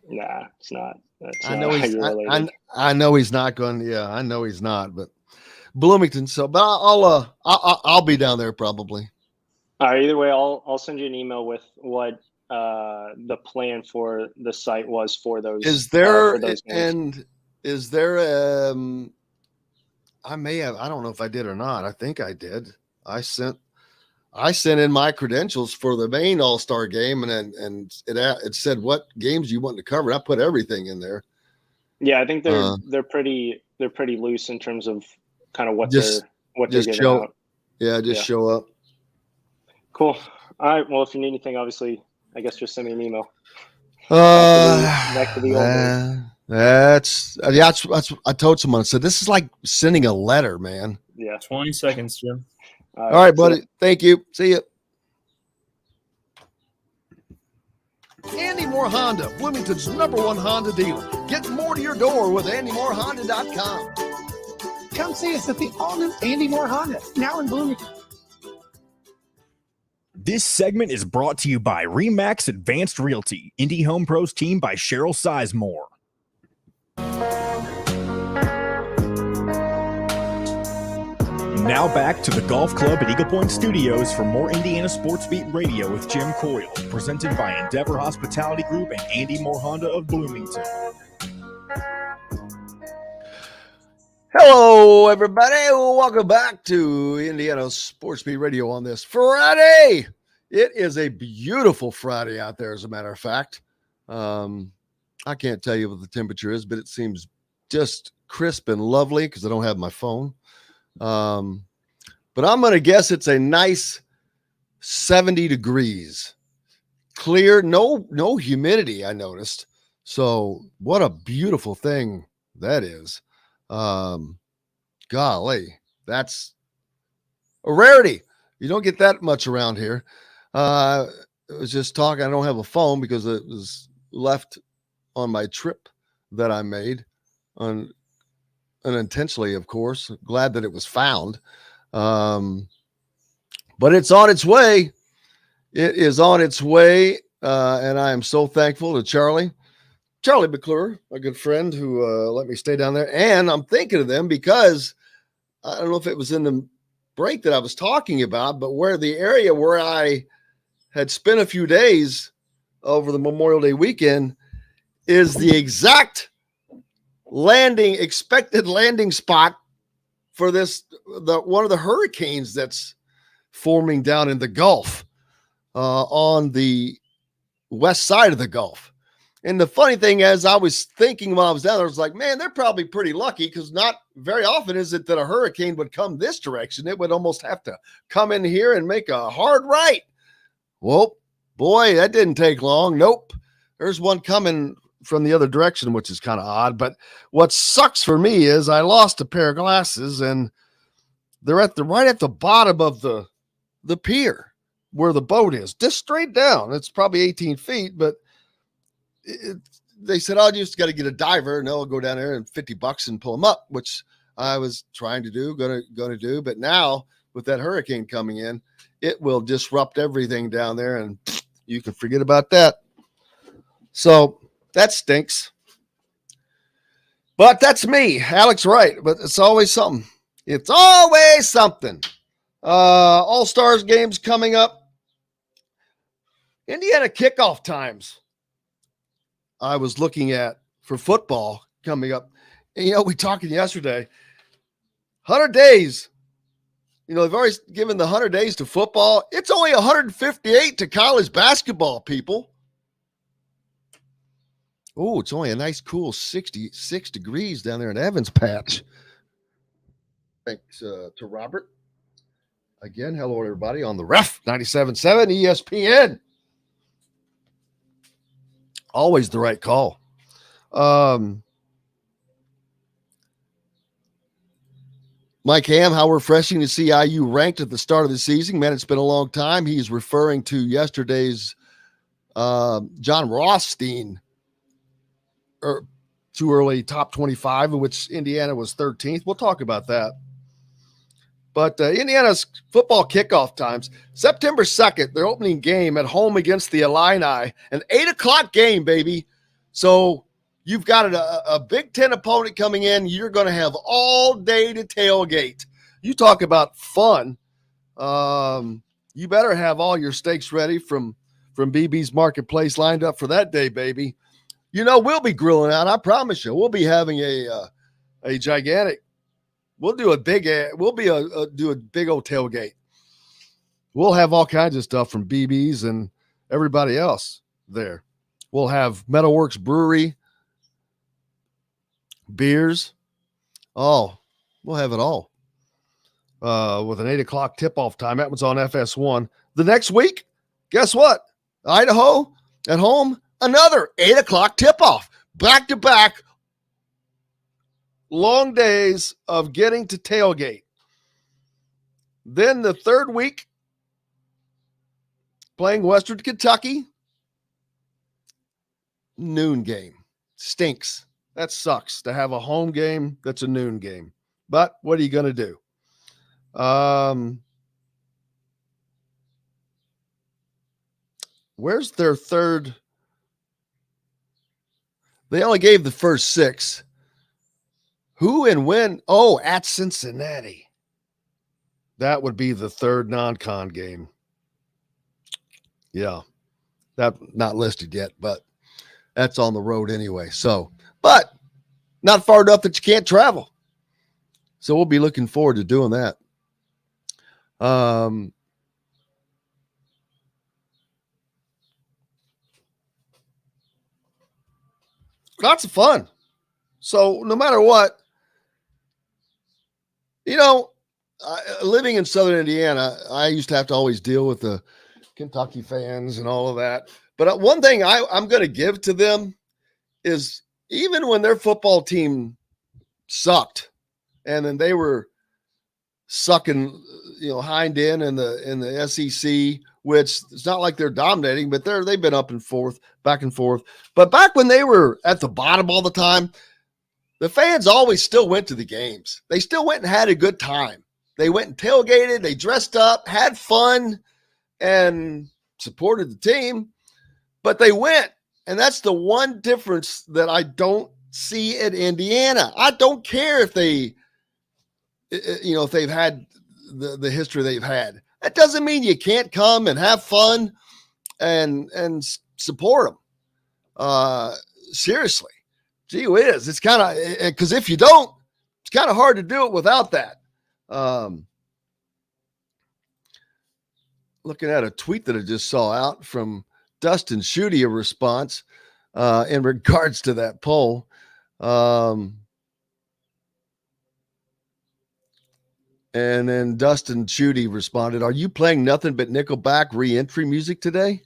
Nah, it's not. I know he's not going. Yeah, I know he's not. But Bloomington. So, but I'll be down there probably. All right. Either way, I'll send you an email with what the plan for the site was for those. Is there those and is there? I may have. I don't know if I did or not. I think I did. I sent in my credentials for the main All-Star game, and it said what games you want to cover. I put everything in there. Yeah, I think they're pretty loose in terms of kind of what they're giving out. Yeah, show up. Cool. All right. Well, if you need anything, obviously, I guess just send me an email. Back to the old days. That's I told someone. I said this is like sending a letter, man. Yeah. 20 seconds, Jim. All right, buddy. Thank you. See you. Andy Moore Honda, Bloomington's #1 Honda dealer. Get more to your door with AndyMooreHonda.com. Come see us at the all-new Andy Moore Honda, now in Bloomington. This segment is brought to you by RE/MAX Advanced Realty, Indy Home Pros team by Cheryl Sizemore. Now back to the Golf Club at Eagle Point Studios for more Indiana Sports Beat Radio with Jim Coyle, presented by Endeavor Hospitality Group and Andy Moore Honda of Bloomington. Hello, everybody. Welcome back to Indiana Sports Beat Radio on this Friday. It is a beautiful Friday out there, as a matter of fact. I can't tell you what the temperature is, but it seems just crisp and lovely because I don't have my phone. But I'm going to guess it's a nice 70 degrees. Clear, no humidity, I noticed. So what a beautiful thing that is. Golly, that's a rarity. You don't get that much around here. I was just talking. I don't have a phone because it was left on my trip that I made unintentionally, of course. Glad that it was found. But it's on its way. It is on its way. And I am so thankful to Charlie McClure, a good friend who let me stay down there. And I'm thinking of them because I don't know if it was in the break that I was talking about, but where the area where I had spent a few days over the Memorial Day weekend is the exact expected landing spot for one of the hurricanes that's forming down in the Gulf, on the west side of the Gulf. And the funny thing is, I was thinking while I was down there, I was like, man, they're probably pretty lucky because not very often is it that a hurricane would come this direction. It would almost have to come in here and make a hard right. Well, boy, that didn't take long. Nope. There's one coming from the other direction, which is kind of odd. But what sucks for me is I lost a pair of glasses, and they're right at the bottom of the pier where the boat is, just straight down. It's probably 18 feet, but they said, oh, you just got to get a diver and they'll go down there and $50 and pull them up, which I was trying to do, going to do. But now with that hurricane coming in, it will disrupt everything down there and you can forget about that. So that stinks. But that's me. Alec's right. But it's always something. It's always something. All-Stars games coming up. Indiana kickoff times I was looking at for football coming up. And, we talking yesterday, 100 days. They've already given the 100 days to football. It's only 158 to college basketball, people. Oh, it's only a nice, cool 66 degrees down there in Evans Patch. Thanks to Robert. Again, hello, everybody, on the Ref 97.7 ESPN. Always the right call. Mike Ham, how refreshing to see IU ranked at the start of the season. Man, it's been a long time. He's referring to yesterday's John Rothstein too early top 25, in which Indiana was 13th. We'll talk about that. But Indiana's football kickoff times, September 2nd, their opening game at home against the Illini, an 8 o'clock game, baby. So you've got a Big Ten opponent coming in. You're going to have all day to tailgate. You talk about fun. You better have all your steaks ready from BB's Marketplace lined up for that day, baby. We'll be grilling out. I promise you. We'll be having a gigantic. We'll do a big old tailgate. We'll have all kinds of stuff from BB's and everybody else there. We'll have Metalworks Brewery, beers. Oh, we'll have it all. With an 8 o'clock tip-off time. That one's on FS1. The next week, guess what? Idaho at home, another 8 o'clock tip-off. Back-to-back long days of getting to tailgate. Then the third week, playing Western Kentucky. Noon game. Stinks. That sucks to have a home game that's a noon game. But what are you going to do? Where's their third? They only gave the first 6. Who and when? Oh, at Cincinnati. That would be the third non-con game. Yeah. That not listed yet, but that's on the road anyway. So, but not far enough that you can't travel. So we'll be looking forward to doing that. Lots of fun. So no matter what, living in Southern Indiana, I used to have to always deal with the Kentucky fans and all of that. But one thing I'm going to give to them is even when their football team sucked and then they were sucking, hind in the SEC, which it's not like they're dominating, but they've been up and forth, back and forth. But back when they were at the bottom all the time, the fans always still went to the games. They still went and had a good time. They went and tailgated, they dressed up, had fun, and supported the team, but they went. And that's the one difference that I don't see at Indiana. I don't care if if they've had the history they've had. That doesn't mean you can't come and have fun and support them. Seriously. Gee whiz. It's kind of, because if you don't, it's kind of hard to do it without that. Looking at a tweet that I just saw out from Dustin Schutte, a response in regards to that poll. And then Dustin Schutte responded, "Are you playing nothing but Nickelback re-entry music today?"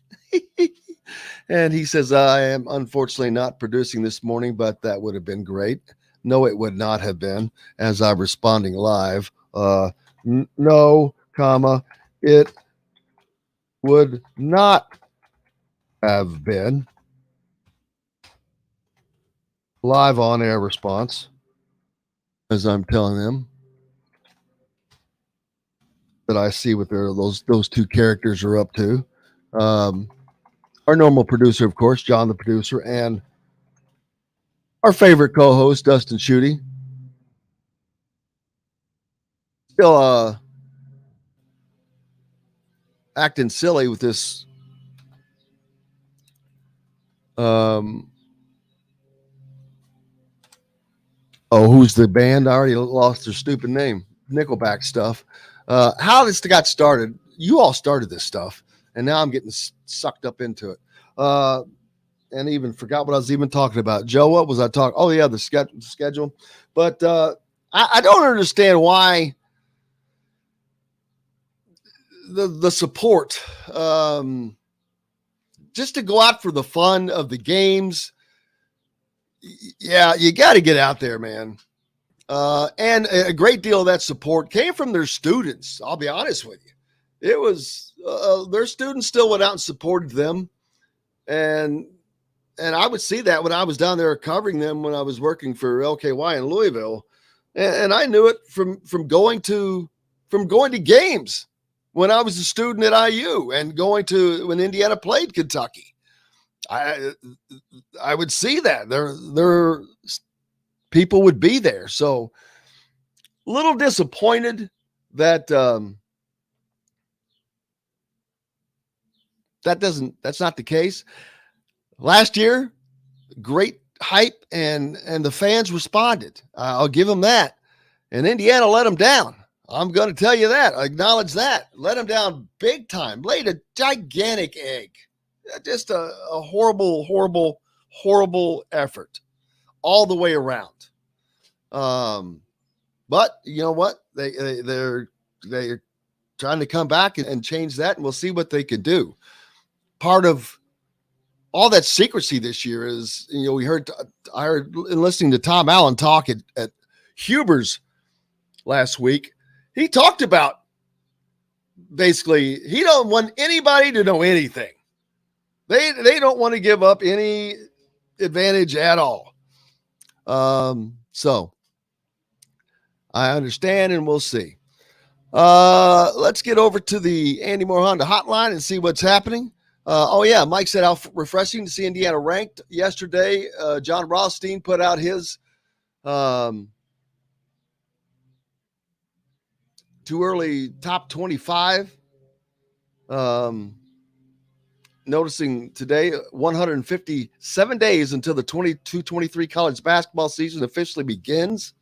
And he says, "I am unfortunately not producing this morning, but that would have been great." No, it would not have been, as I'm responding live. No, comma, it would not have been. Live on air response, as I'm telling them that I see what those two characters are up to. Our normal producer, of course, John the producer, and our favorite co-host, Dustin Schutte. Still acting silly with this who's the band? I already lost their stupid name. Nickelback stuff. How this got started, you all started this stuff, and now I'm getting sucked up into it. And even forgot what I was even talking about. Joe, what was I talking? Oh, yeah, the schedule. But I don't understand why the support, just to go out for the fun of the games. Yeah, you got to get out there, man. And a great deal of that support came from their students. I'll be honest with you. It was their students still went out and supported them. And I would see that when I was down there covering them when I was working for LKY in Louisville. And I knew it from going to games when I was a student at IU and going to when Indiana played Kentucky. I would see that their people would be there. So a little disappointed that that's not the case. Last year, great hype and the fans responded. I'll give them that. And Indiana let them down. I'm going to tell you that. I acknowledge that. Let them down big time. Laid a gigantic egg. Just a horrible, horrible, horrible effort all the way around. But you know what? They're trying to come back and change that, and we'll see what they can do. Part of all that secrecy this year is, I heard in listening to Tom Allen talk at Huber's last week. He talked about basically he don't want anybody to know anything. They don't want to give up any advantage at all. So I understand, and we'll see. Let's get over to the Andy Moore Honda hotline and see what's happening. Mike said how refreshing to see Indiana ranked yesterday. John Rothstein put out his too early top 25. Noticing today 157 days until the 22-23 college basketball season officially begins.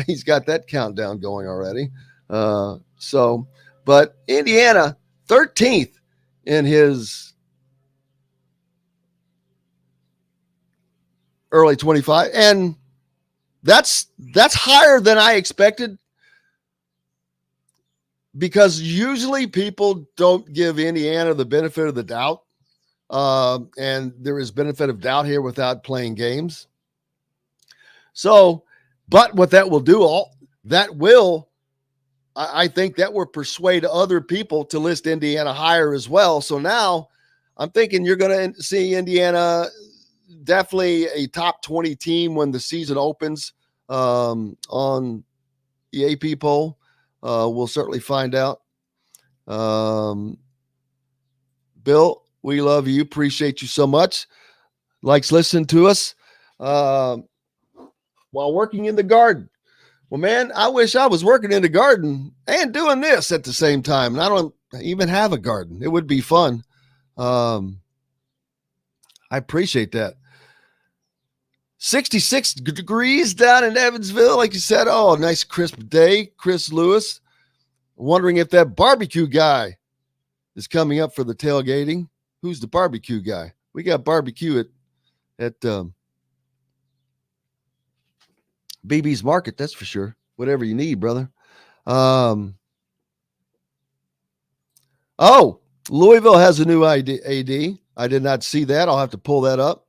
He's got that countdown going already. But Indiana 13th in his early 25, and that's higher than I expected, because usually people don't give Indiana the benefit of the doubt, and there is benefit of doubt here without playing games. So, but what that will do, I think that will persuade other people to list Indiana higher as well. So now I'm thinking you're going to see Indiana definitely a top 20 team when the season opens on the AP poll. We'll certainly find out. Bill, we love you. Appreciate you so much. Likes listening to us while working in the garden. Well, man, I wish I was working in the garden and doing this at the same time. And I don't even have a garden. It would be fun. I appreciate that. 66 degrees down in Evansville, like you said. Oh, nice crisp day. Chris Lewis, wondering if that barbecue guy is coming up for the tailgating. Who's the barbecue guy? We got barbecue at BB's Market, that's for sure. Whatever you need, brother. Oh, Louisville has a new AD. I did not see that. I'll have to pull that up.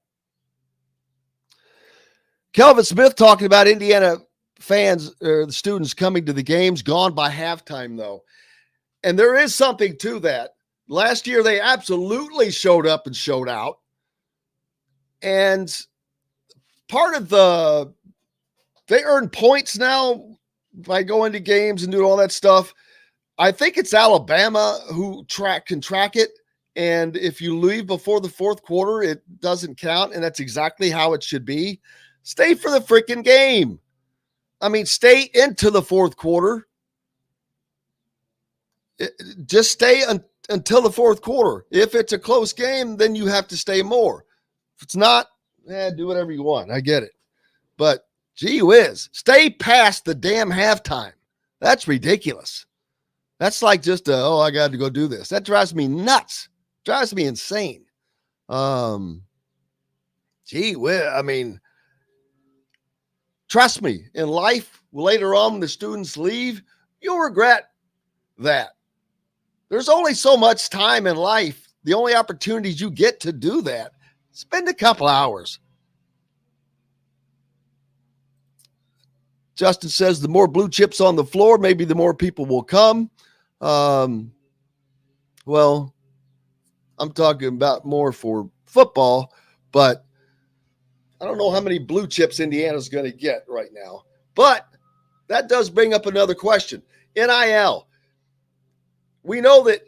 Kelvin Smith talking about Indiana fans or the students coming to the games gone by halftime, though. And there is something to that. Last year, they absolutely showed up and showed out. And part of they earn points now by going to games and doing all that stuff. I think it's Alabama who can track it. And if you leave before the fourth quarter, it doesn't count. And that's exactly how it should be. Stay for the freaking game. I mean, stay into the fourth quarter. Just stay until the fourth quarter. If it's a close game, then you have to stay more. If it's not, do whatever you want. I get it. But gee whiz, stay past the damn halftime. That's ridiculous. That's like just I got to go do this. That drives me nuts. Drives me insane. Gee whiz, I mean, trust me, in life, later on when the students leave, you'll regret that. There's only so much time in life. The only opportunities you get to do that, spend a couple hours. Justin says the more blue chips on the floor, maybe the more people will come. Well, I'm talking about more for football, but I don't know how many blue chips Indiana's going to get right now. But that does bring up another question. NIL. We know that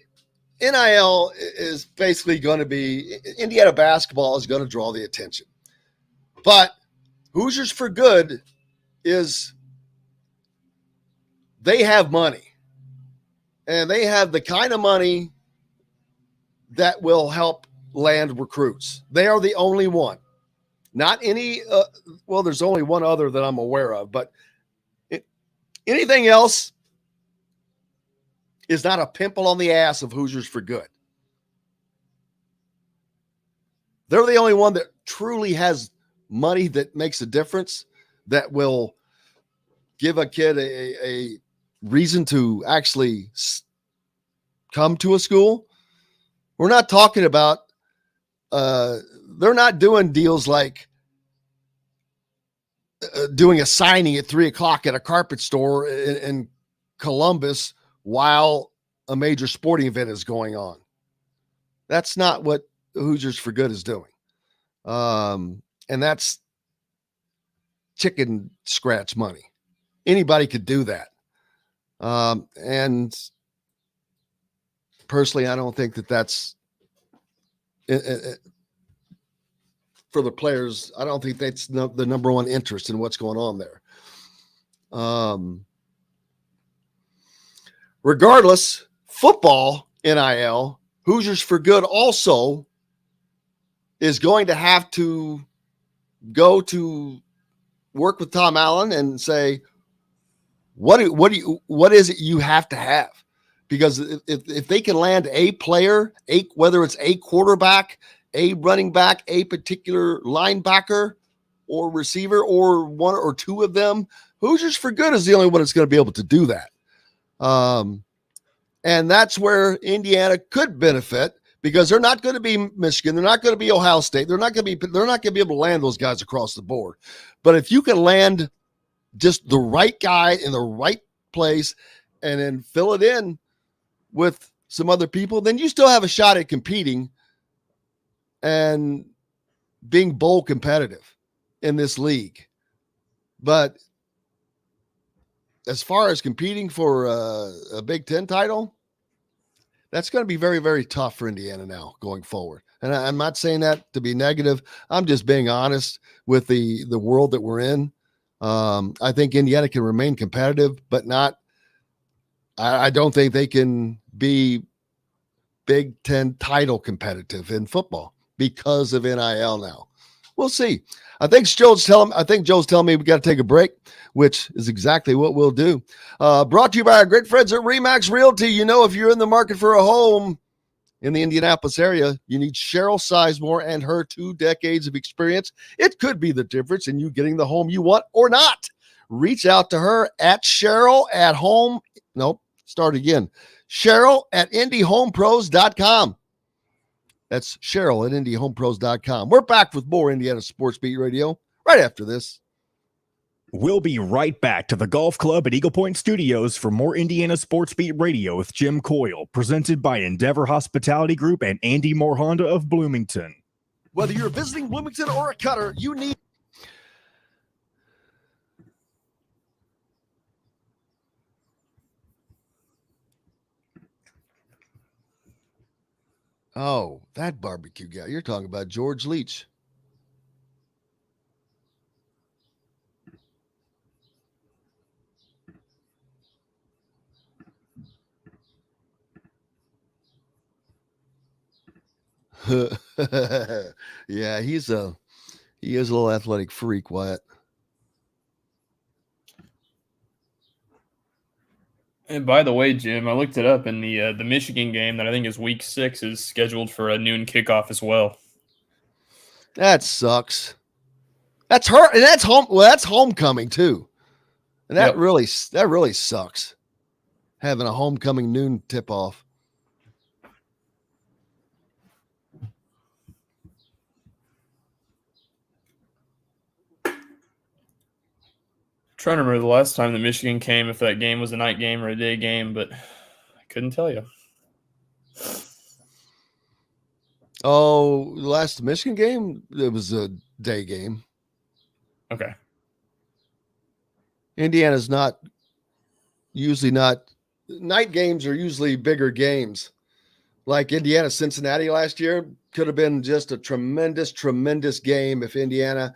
NIL is basically going to be – Indiana basketball is going to draw the attention. But Hoosiers for Good is they have money. And they have the kind of money that will help land recruits. They are the only one. Not any there's only one other that I'm aware of. But anything else is not a pimple on the ass of Hoosiers for Good. They're the only one that truly has money that makes a difference, that will give a kid a reason to actually come to a school. We're not talking about, they're not doing deals like doing a signing at 3:00 at a carpet store in Columbus while a major sporting event is going on. That's not what Hoosiers for Good is doing. And that's chicken scratch money. Anybody could do that. And personally, I don't think that that's for the players. I don't think that's the number one interest in what's going on there. regardless, football NIL, Hoosiers for Good also is going to have to go to work with Tom Allen and say, what is it you have to have? Because if they can land a player, whether it's a quarterback, a running back, a particular linebacker or receiver, or one or two of them, Hoosiers for Good is the only one that's going to be able to do that. And that's where Indiana could benefit, because they're not going to be Michigan, they're not going to be Ohio State, they're not going to be able to land those guys across the board. But if you can land just the right guy in the right place and then fill it in with some other people, then you still have a shot at competing and being bowl competitive in this league. But as far as competing for a Big Ten title, that's going to be very, very tough for Indiana now going forward. And I'm not saying that to be negative. I'm just being honest with the world that we're in. I think Indiana can remain competitive, but not, I don't think they can be Big Ten title competitive in football because of NIL now. We'll see. I think Joe's telling me we got to take a break, which is exactly what we'll do. Brought to you by our great friends at Remax Realty. You know, if you're in the market for a home in the Indianapolis area, you need Cheryl Sizemore and her 2 decades of experience. It could be the difference in you getting the home you want or not. Reach out to her at Cheryl at home. Nope. Start again. Cheryl at IndyHomePros.com. That's Cheryl at IndyHomePros.com. We're back with more Indiana Sports Beat Radio right after this. We'll be right back to the golf club at Eagle Point Studios for more Indiana Sports Beat Radio with Jim Coyle, presented by Endeavor Hospitality Group and Andy Moore Honda of Bloomington. Whether you're visiting Bloomington or a Cutter, you need... Oh, that barbecue guy. You're talking about George Leach. Yeah, he is a little athletic freak, Wyatt. And by the way, Jim, I looked it up, and the Michigan game that I think is week 6 is scheduled for a noon kickoff as well. That sucks. That's her, and that's home. Well, that's homecoming too, and that really sucks. Having a homecoming noon tip off. Trying to remember the last time that Michigan came, if that game was a night game or a day game, but I couldn't tell you. Oh, the last Michigan game, it was a day game. Okay. Indiana's usually not. Night games are usually bigger games. Like Indiana Cincinnati last year could have been just a tremendous, tremendous game if Indiana.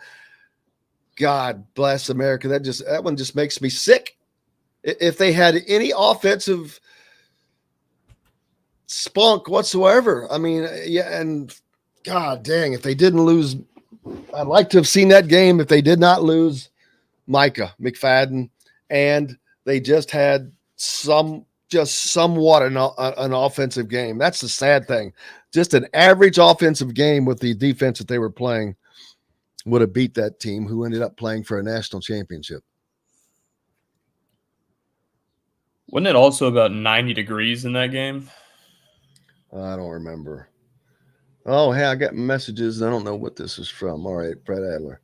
God bless America. That one just makes me sick. If they had any offensive spunk whatsoever, I mean, yeah, and God dang, if they didn't lose, I'd like to have seen that game if they did not lose Micah McFadden, and they just had somewhat an offensive game. That's the sad thing. Just an average offensive game with the defense that they were playing would have beat that team, who ended up playing for a national championship. Wasn't it also about 90 degrees in that game? I don't remember. Oh, hey, I got messages. I don't know what this is from. All right, Fred Adler.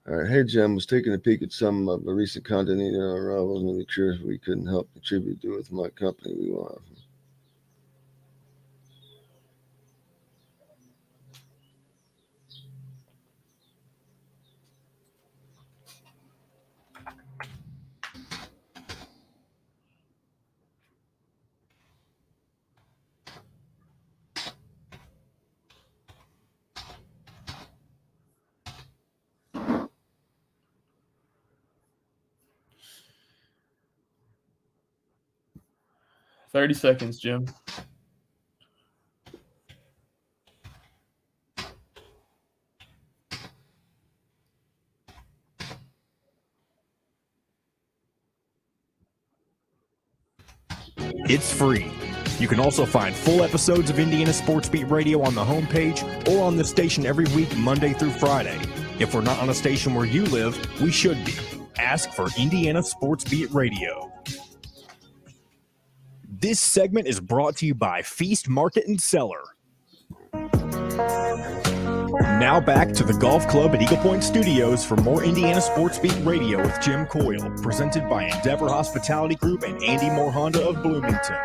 All right, hey, Jim, was taking a peek at some of the recent content. I wasn't really sure if we couldn't help contribute to it with my company. We want. 30 seconds, Jim. It's free. You can also find full episodes of Indiana Sports Beat Radio on the homepage or on the station every week, Monday through Friday. If we're not on a station where you live, we should be. Ask for Indiana Sports Beat Radio. This segment is brought to you by Feast Market and Cellar. Now back to the Golf Club at Eagle Point Studios for more Indiana Sports Beat Radio with Jim Coyle, presented by Endeavor Hospitality Group and Andy Moore Honda of Bloomington.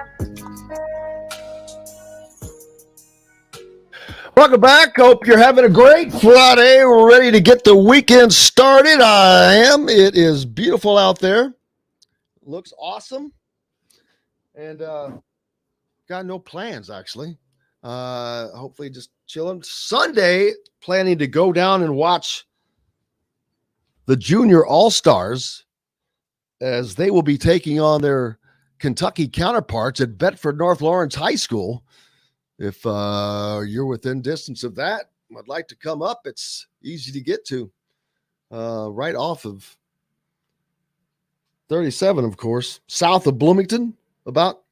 Welcome back. Hope you're having a great Friday. We're ready to get the weekend started. I am. It is beautiful out there. Looks awesome. And got no plans, actually. Hopefully just chilling. Sunday, planning to go down and watch the Junior All-Stars as they will be taking on their Kentucky counterparts at Bedford North Lawrence High School. If you're within distance of that, I'd like to come up. It's easy to get to, right off of 37, of course, south of Bloomington, about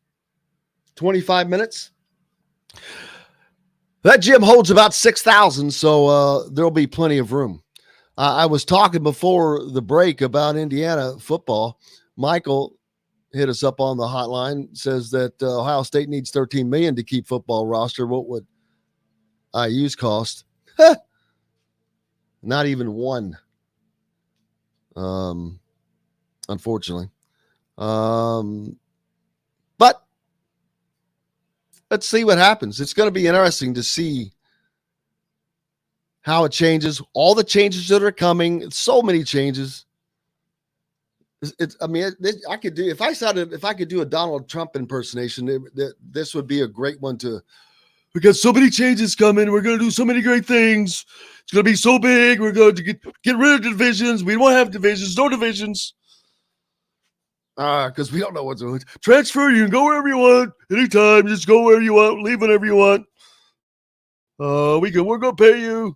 25 minutes. That gym holds about 6,000, so there'll be plenty of room. I was talking before the break about Indiana football. Michael hit us up on the hotline, says that Ohio State needs $13 million to keep football roster. What would IU's cost? Not even one. Unfortunately. But let's see what happens. It's going to be interesting to see how it changes. All the changes that are coming, so many changes. I could do, if I could do a Donald Trump impersonation, this would be a great one to, we got so many changes coming. We're going to do so many great things. It's going to be so big. We're going to get rid of divisions. We won't have divisions, no divisions. Because we don't know what's going on. Transfer, you can go wherever you want, anytime. Just go wherever you want, leave whenever you want. We're going to pay you.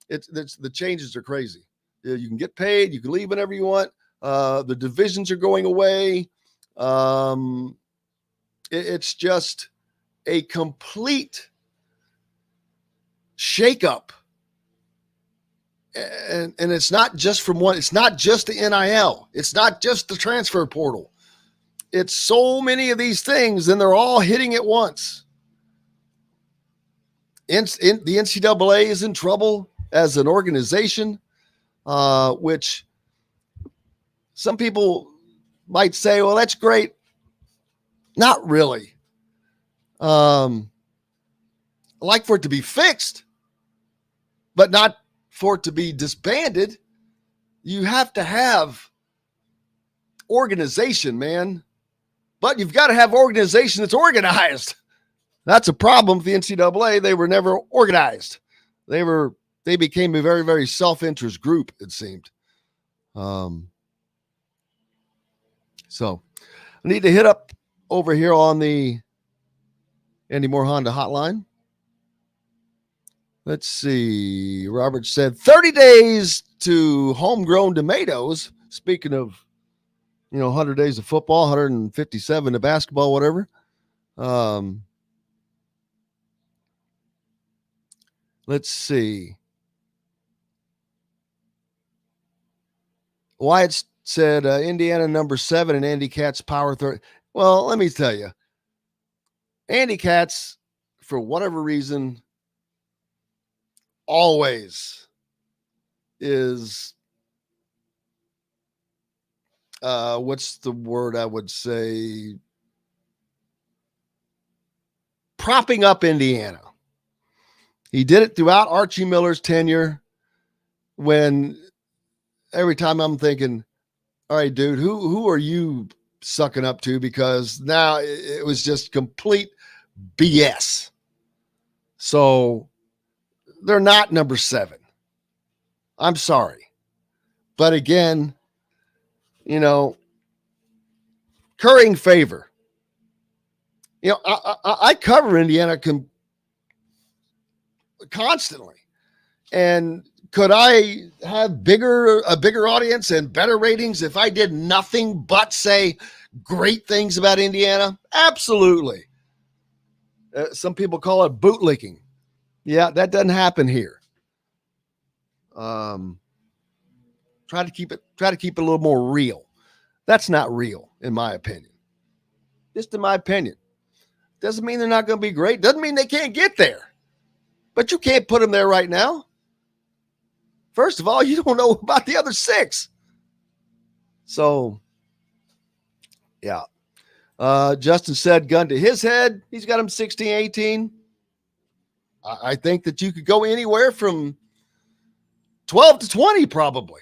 It's the changes are crazy. You can get paid. You can leave whenever you want. The divisions are going away. It's just a complete shakeup. And it's not just from one. It's not just the NIL. It's not just the transfer portal. It's so many of these things, and they're all hitting at once. The NCAA is in trouble as an organization, which some people might say, well, that's great. Not really. I'd like for it to be fixed, but not for it to be disbanded. You have to have organization, man. But you've got to have organization that's organized. That's a problem with the NCAA. They were never organized. They became a very, very self-interest group, it seemed. So I need to hit up over here on the Andy Moore Honda hotline. Let's see. Robert said 30 days to homegrown tomatoes. Speaking of, 100 days of football, 157 of basketball, whatever. Let's see. Wyatt said Indiana number 7 and Andy Katz power 30. Well, let me tell you, Andy Katz, for whatever reason, always is, what's the word I would say? Propping up Indiana. He did it throughout Archie Miller's tenure, when every time I'm thinking, all right, dude, who are you sucking up to? Because now it was just complete BS. So they're not number 7. I'm sorry. But again, currying favor. I cover Indiana constantly. And could I have a bigger audience and better ratings if I did nothing but say great things about Indiana? Absolutely. Some people call it bootlicking. Yeah, that doesn't happen here. Try to keep it a little more real. That's not real, in my opinion. Just in my opinion. Doesn't mean they're not going to be great. Doesn't mean they can't get there. But you can't put them there right now. First of all, you don't know about the other 6. So, yeah. Justin said gun to his head. He's got him 16-18. I think that you could go anywhere from 12 to 20 probably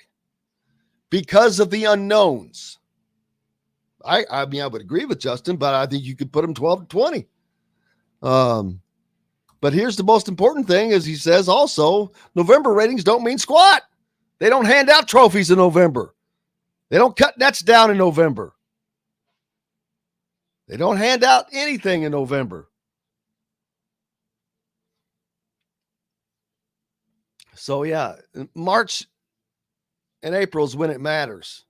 because of the unknowns. I mean, I would agree with Justin, but I think you could put him 12 to 20. But here's the most important thing, as he says also, November ratings don't mean squat. They don't hand out trophies in November. They don't cut nets down in November. They don't hand out anything in November. So, yeah, March and April is when it matters.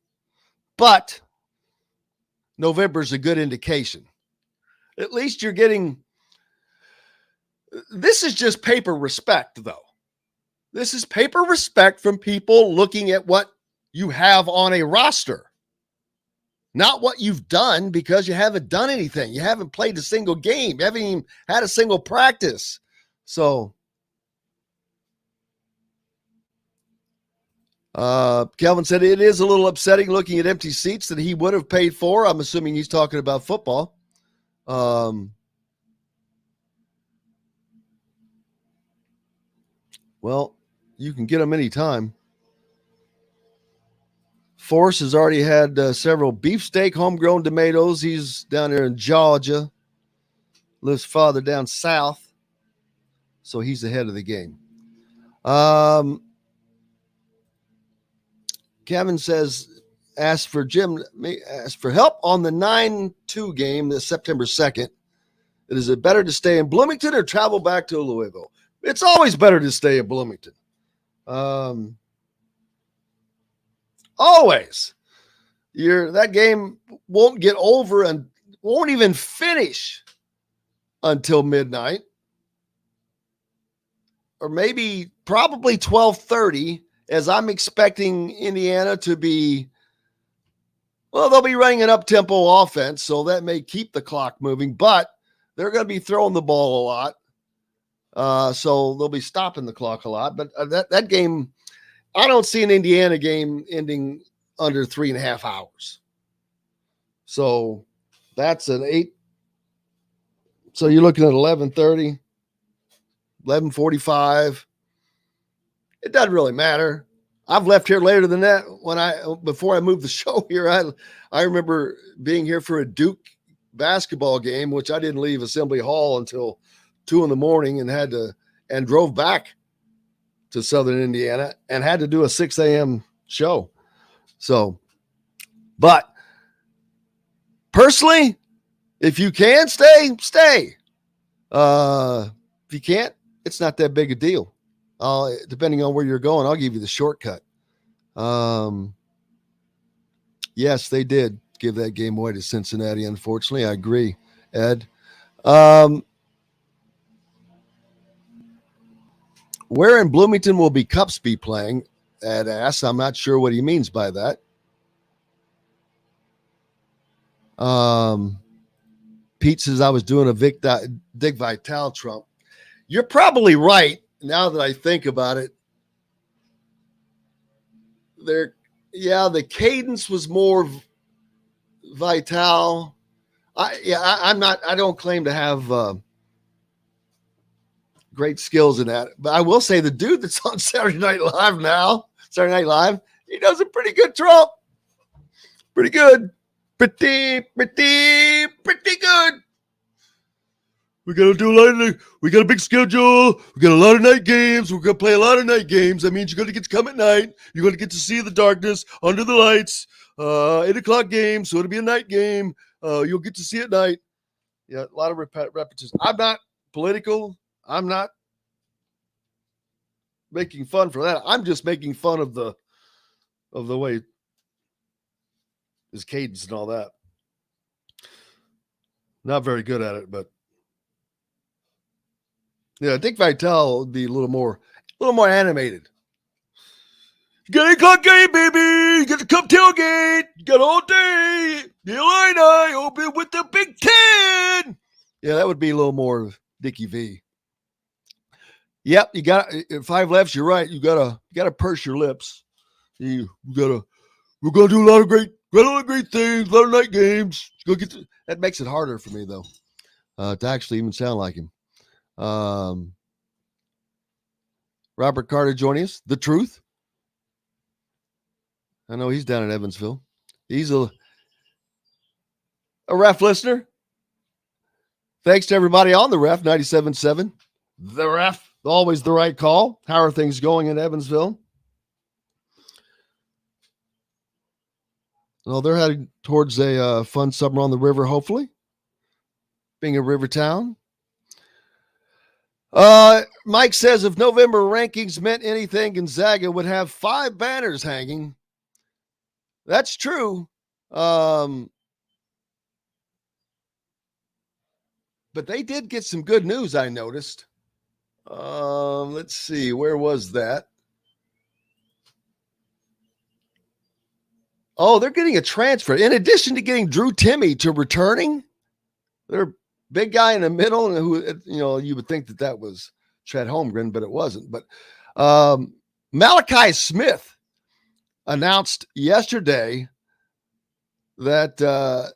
But November is a good indication. At least you're getting – this is just paper respect, though. This is paper respect from people looking at what you have on a roster. Not what you've done, because you haven't done anything. You haven't played a single game. You haven't even had a single practice. So Kelvin said it is a little upsetting looking at empty seats that he would have paid for. I'm assuming he's talking about football. Well, you can get them anytime. Force has already had several beefsteak, homegrown tomatoes. He's down there in Georgia, lives farther down south, so he's ahead of the game. Kevin says, ask for help on the 9-2 game this September 2nd. Is it better to stay in Bloomington or travel back to Louisville? It's always better to stay in Bloomington. Always. That game won't get over and won't even finish until midnight, or maybe probably 12:30, as I'm expecting Indiana to be, well, they'll be running an up-tempo offense, so that may keep the clock moving, but they're going to be throwing the ball a lot. So they'll be stopping the clock a lot. But that game, I don't see an Indiana game ending under 3.5 hours. So that's an 8. So you're looking at 11:30, 11:45. It doesn't really matter. I've left here later than that. Before I moved the show here, I remember being here for a Duke basketball game, which I didn't leave Assembly Hall until 2 a.m. and drove back to Southern Indiana and had to do a 6 a.m. show. So, but personally, if you can stay. If you can't, it's not that big a deal. Depending on where you're going, I'll give you the shortcut. Yes, they did give that game away to Cincinnati. Unfortunately, I agree, Ed. Where in Bloomington will be Cups be playing? Ed asks. I'm not sure what he means by that. Pete says I was doing a Dick Vitale Trump. You're probably right. Now that I think about it, the cadence was more Vitale. I don't claim to have great skills in that, but I will say the dude that's on Saturday Night Live, he does a pretty good Trump. Pretty good. Pretty good. We got a big schedule. We got a lot of night games. We're going to play a lot of night games. That means you're going to get to come at night. You're going to get to see the darkness under the lights. 8 o'clock game, so it'll be a night game. You'll get to see it at night. Yeah, a lot of repetitions. I'm not political. I'm not making fun for that. I'm just making fun of the way his cadence and all that. Not very good at it, but yeah, Dick Vitale would be a little more animated. You got a clock game, baby. You got to come tailgate. You got all day. The Illini open with the Big Ten. Yeah, that would be a little more Dickie V. Yep, you got 5 lefts. You're right. You gotta purse your lips. We're gonna do a lot of great things, a lot of night games. That makes it harder for me though, to actually even sound like him. Robert Carter joining us. The Truth. I know he's down in Evansville. He's a Ref listener. Thanks to everybody on the Ref 97.7. The Ref, always the right call. How are things going in Evansville? Well, they're heading towards a fun summer on the river, hopefully. Being a river town. Mike says if November rankings meant anything, Gonzaga would have 5 banners hanging. That's true. But they did get some good news, I noticed. Let's see. Where was that? Oh, they're getting a transfer. In addition to getting Drew Timme to returning, their big guy in the middle, who, you would think that was Chet Holmgren, but it wasn't. But Malachi Smith announced yesterday that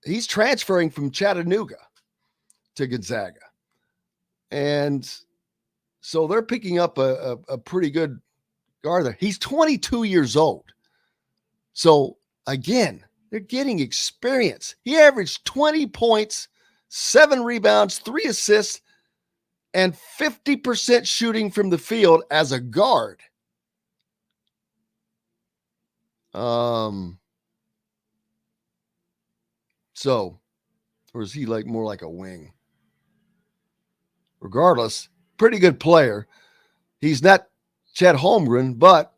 he's transferring from Chattanooga to Gonzaga. And so they're picking up a pretty good guard there. He's 22 years old. So, again, they're getting experience. He averaged 20 points, 7 rebounds, 3 assists, and 50% shooting from the field as a guard. So, or is he more like a wing? Regardless, pretty good player. He's not Chet Holmgren, but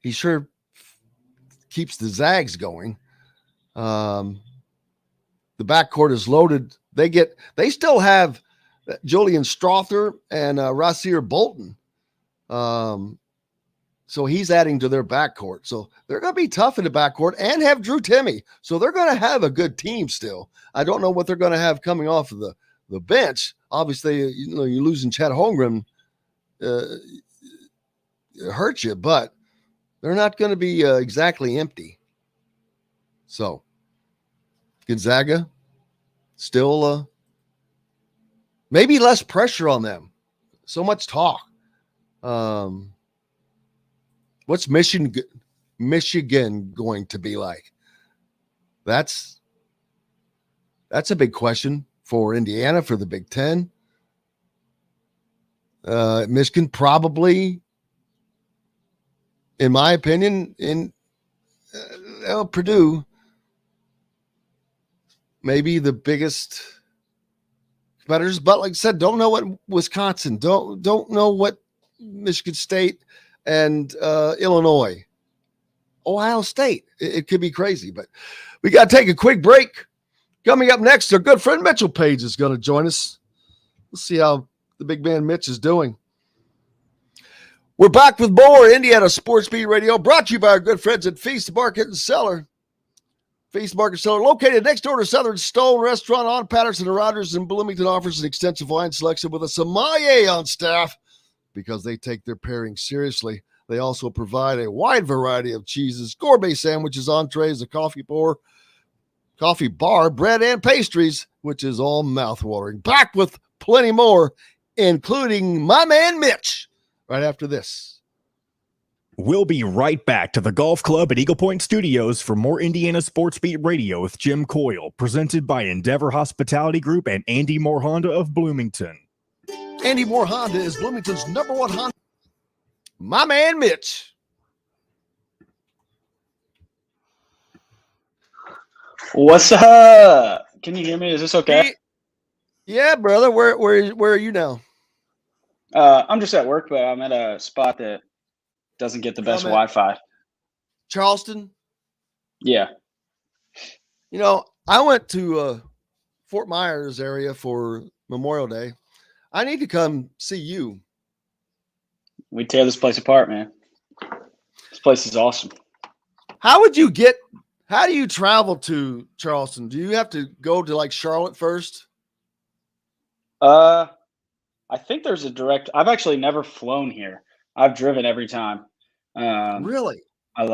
he sure keeps the Zags going. The backcourt is loaded. They still have Julian Strother and Rasir Bolton. So he's adding to their backcourt. So they're going to be tough in the backcourt and have Drew Timme. So they're going to have a good team still. I don't know what they're going to have coming off of the bench. Obviously, you're losing Chet Holmgren hurt you, but they're not going to be exactly empty. So Gonzaga still maybe less pressure on them. So much talk. What's Michigan going to be like? That's a big question for Indiana, for the Big Ten. Michigan probably, in my opinion, Purdue, maybe the biggest competitors. But like I said, don't know what Wisconsin, don't know what Michigan State and Illinois, Ohio State. It could be crazy, but we got to take a quick break. Coming up next, our good friend Mitchell Paige is going to join us. We'll see how the big man Mitch is doing. We're back with more Indiana Sports Beat Radio, brought to you by our good friends at Feast Market and Cellar. Feast Market and Cellar, located next door to Southern Stone Restaurant on Patterson and Rogers in Bloomington, offers an extensive wine selection with a sommelier on staff because they take their pairing seriously. They also provide a wide variety of cheeses, gourmet sandwiches, entrees, a coffee bar, bread, and pastries, which is all mouthwatering. Back with plenty more, including my man Mitch, right after this. We'll be right back to the Golf Club at Eagle Point Studios for more Indiana Sports Beat Radio with Jim Coyle, presented by Endeavor Hospitality Group and Andy Moore Honda of Bloomington. Andy Moore Honda is Bloomington's #1 Honda. My man Mitch. What's up? Can you hear me? Is this okay? Yeah, brother. Where are you now? I'm just at work, but I'm at a spot that doesn't get the best I'm at Wi-Fi. Charleston. Yeah. You know, I went to Fort Myers area for Memorial Day. I need to come see you. We tear this place apart, man. This place is awesome. How do you travel to Charleston? Do you have to go to like Charlotte first? I think there's a direct. I've actually never flown here. I've driven every time. Really? I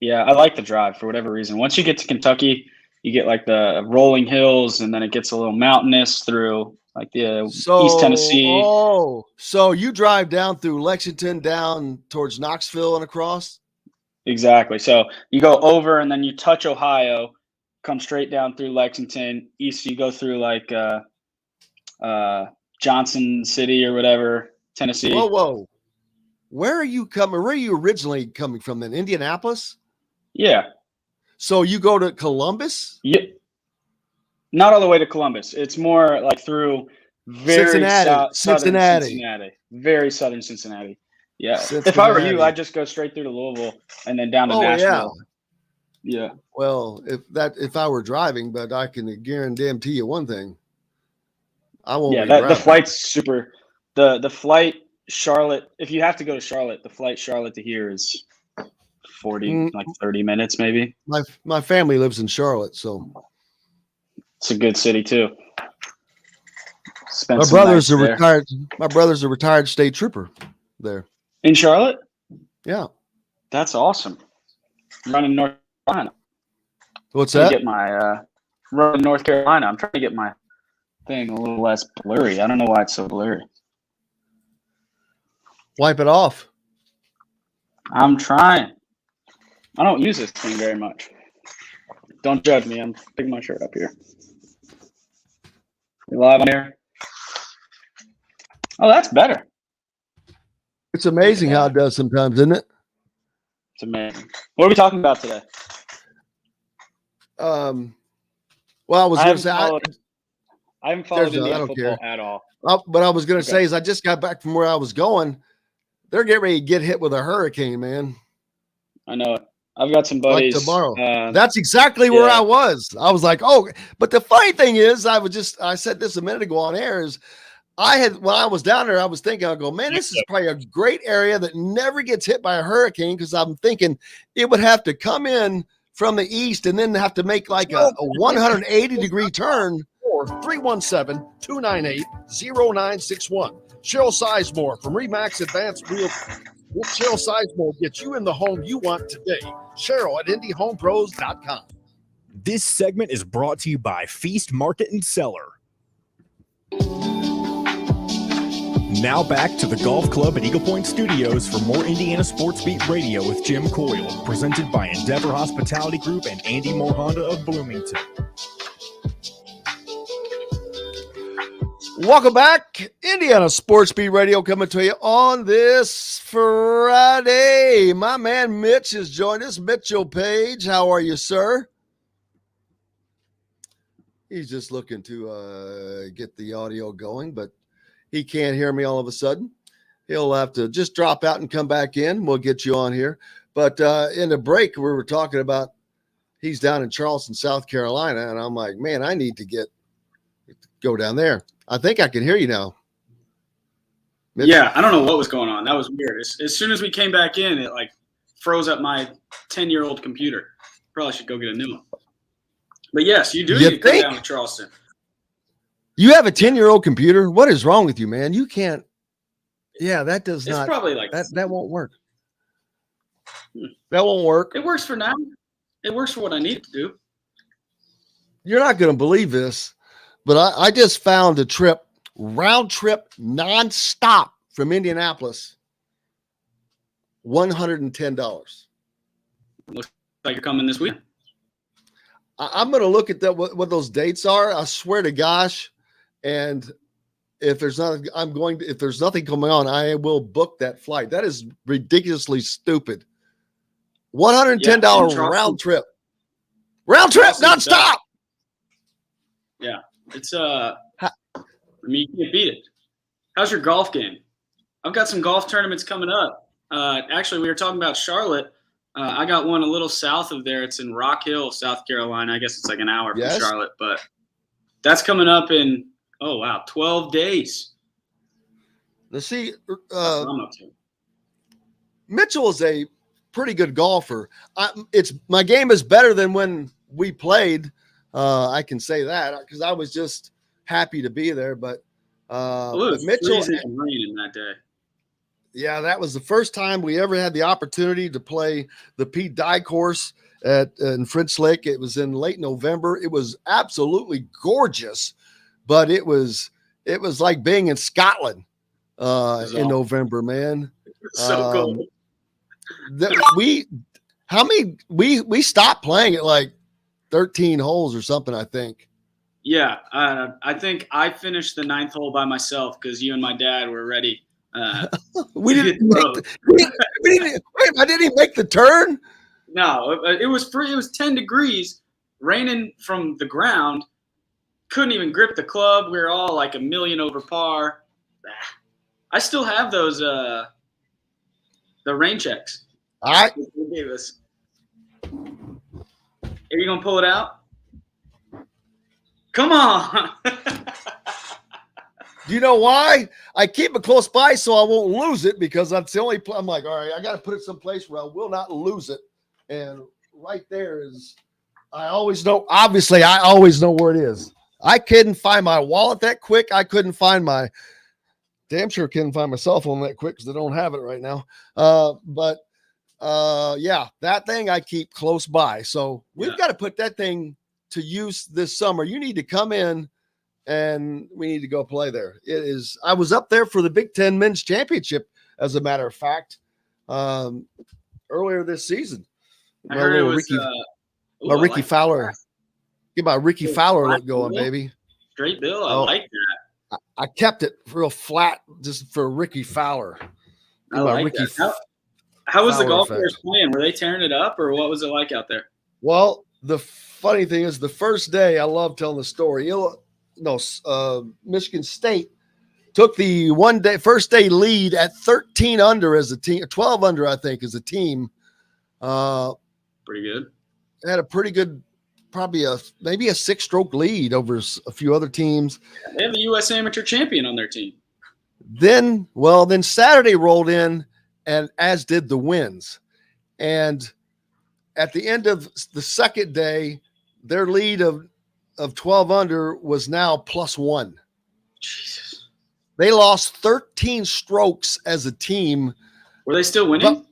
like the drive for whatever reason. Once you get to Kentucky, you get like the rolling hills, and then it gets a little mountainous through like the East Tennessee. Oh, so you drive down through Lexington, down towards Knoxville and across? Exactly. So you go over, and then you touch Ohio, come straight down through Lexington. East, you go through like Johnson City or whatever, Tennessee. Whoa. Where are you coming? Where are you originally coming from then? Indianapolis? Yeah. So you go to Columbus? Yeah. Not all the way to Columbus. It's more like through very southern Cincinnati. Very southern Cincinnati. Yeah. Cincinnati. If I were you, I'd just go straight through to Louisville and then down to Nashville. Yeah. Well, if I were driving, but I can guarantee you one thing. I won't. Yeah, the flight's super. The flight Charlotte. If you have to go to Charlotte, the flight Charlotte to here is 30 minutes maybe. My family lives in Charlotte, so it's a good city too. My brother's a retired state trooper there in Charlotte. Yeah, that's awesome. Running North Carolina. What's that? Get my running North Carolina. I'm trying to get my thing a little less blurry. I don't know why it's so blurry. Wipe it off. I'm trying. I don't use this thing very much. Don't judge me. I'm picking my shirt up here. You live on here? Oh, that's better. It's amazing how it does sometimes, isn't it? It's amazing. What are we talking about today? Well, I was going to say I haven't followed Indiana football at all. But I was going to say is I just got back from where I was going. They're getting ready to get hit with a hurricane, man. I know it. I've got some buddies. Like tomorrow. That's exactly where I was. I was like, oh, but the funny thing is, I said this a minute ago on air is when I was down there, I was thinking, I go, man, this is probably a great area that never gets hit by a hurricane because I'm thinking it would have to come in from the east and then have to make like a 180-degree turn. 317-298-0961. Cheryl Sizemore from Remax Advanced Wheel. Cheryl Sizemore gets you in the home you want today. Cheryl at IndyHomePros.com. This segment is brought to you by Feast Market and Cellar. Now back to the Golf Club at Eagle Point Studios for more Indiana Sports Beat Radio with Jim Coyle, presented by Endeavor Hospitality Group and Andy Moore Honda of Bloomington. Welcome back. Indiana Sports Beat Radio coming to you on this Friday. My man Mitch has joined us. Mitchell Paige, how are you, sir? He's just looking to get the audio going, but he can't hear me all of a sudden. He'll have to just drop out and come back in. We'll get you on here. But in the break, we were talking about he's down in Charleston, South Carolina, and I'm like, man, I need to go down there. I think I can hear you now. Mitch? Yeah, I don't know what was going on. That was weird. As soon as we came back in, it like froze up my 10-year-old computer. Probably should go get a new one. But yes, you do need to come down to Charleston. You have a 10-year-old computer? What is wrong with you, man? You can't. Yeah, that does not. It's probably like that won't work. That won't work. It works for now. It works for what I need to do. You're not going to believe this. But I just found a round trip, nonstop from Indianapolis, $110. Looks like you're coming this week. I'm going to look at what those dates are. I swear to gosh, and if there's nothing coming on, I will book that flight. That is ridiculously stupid. $110 round trip, nonstop. Yeah. It's I mean, you can't beat it. How's your golf game? I've got some golf tournaments coming up. Actually, we were talking about Charlotte. I got one a little south of there. It's in Rock Hill, South Carolina. I guess it's like an hour from Charlotte, but that's coming up in 12 days. Let's see. Mitchell is a pretty good golfer. My game is better than when we played. I can say that because I was just happy to be there. But Mitchell and raining that day. Yeah, that was the first time we ever had the opportunity to play the Pete Dye course in French Lake. It was in late November. It was absolutely gorgeous, but it was like being in Scotland in November, man. So cool. We stopped playing at like 13 holes or something, I think. Yeah, I think I finished the 9th hole by myself because you and my dad were ready. I didn't even make the turn. No, it was free. It was 10 degrees, raining from the ground. Couldn't even grip the club. We were all like a million over par. I still have those the rain checks. All right. They gave us. Are you gonna pull it out? Come on. Do you know why? I keep it close by so I won't lose it because that's the only I'm like, all right, I got to put it someplace where I will not lose it. And right there is, I always know where it is. I couldn't find my wallet that quick. I couldn't find damn sure couldn't find my cell phone that quick because I don't have it right now. Yeah, that thing I keep close by. So we've got to put that thing to use this summer. You need to come in and we need to go play there. I was up there for the Big Ten Men's Championship, as a matter of fact, earlier this season. I heard it was Ricky Fowler. Get my Ricky Fowler look going, baby. Straight bill. I like that. I kept it real flat just for Ricky Fowler. I like that. How was the golf course playing? Were they tearing it up, or what was it like out there? Well, the funny thing is, the first day, I love telling the story. Michigan State took the first day lead at 13 under as a team, 12 under, I think, as a team. Pretty good. Had a pretty good, probably maybe a 6-stroke lead over a few other teams. They have a U.S. amateur champion on their team. Then Saturday rolled in, and as did the wins. And at the end of the second day, their lead of 12 under was now +1. Jesus. They lost 13 strokes as a team. Were they still winning?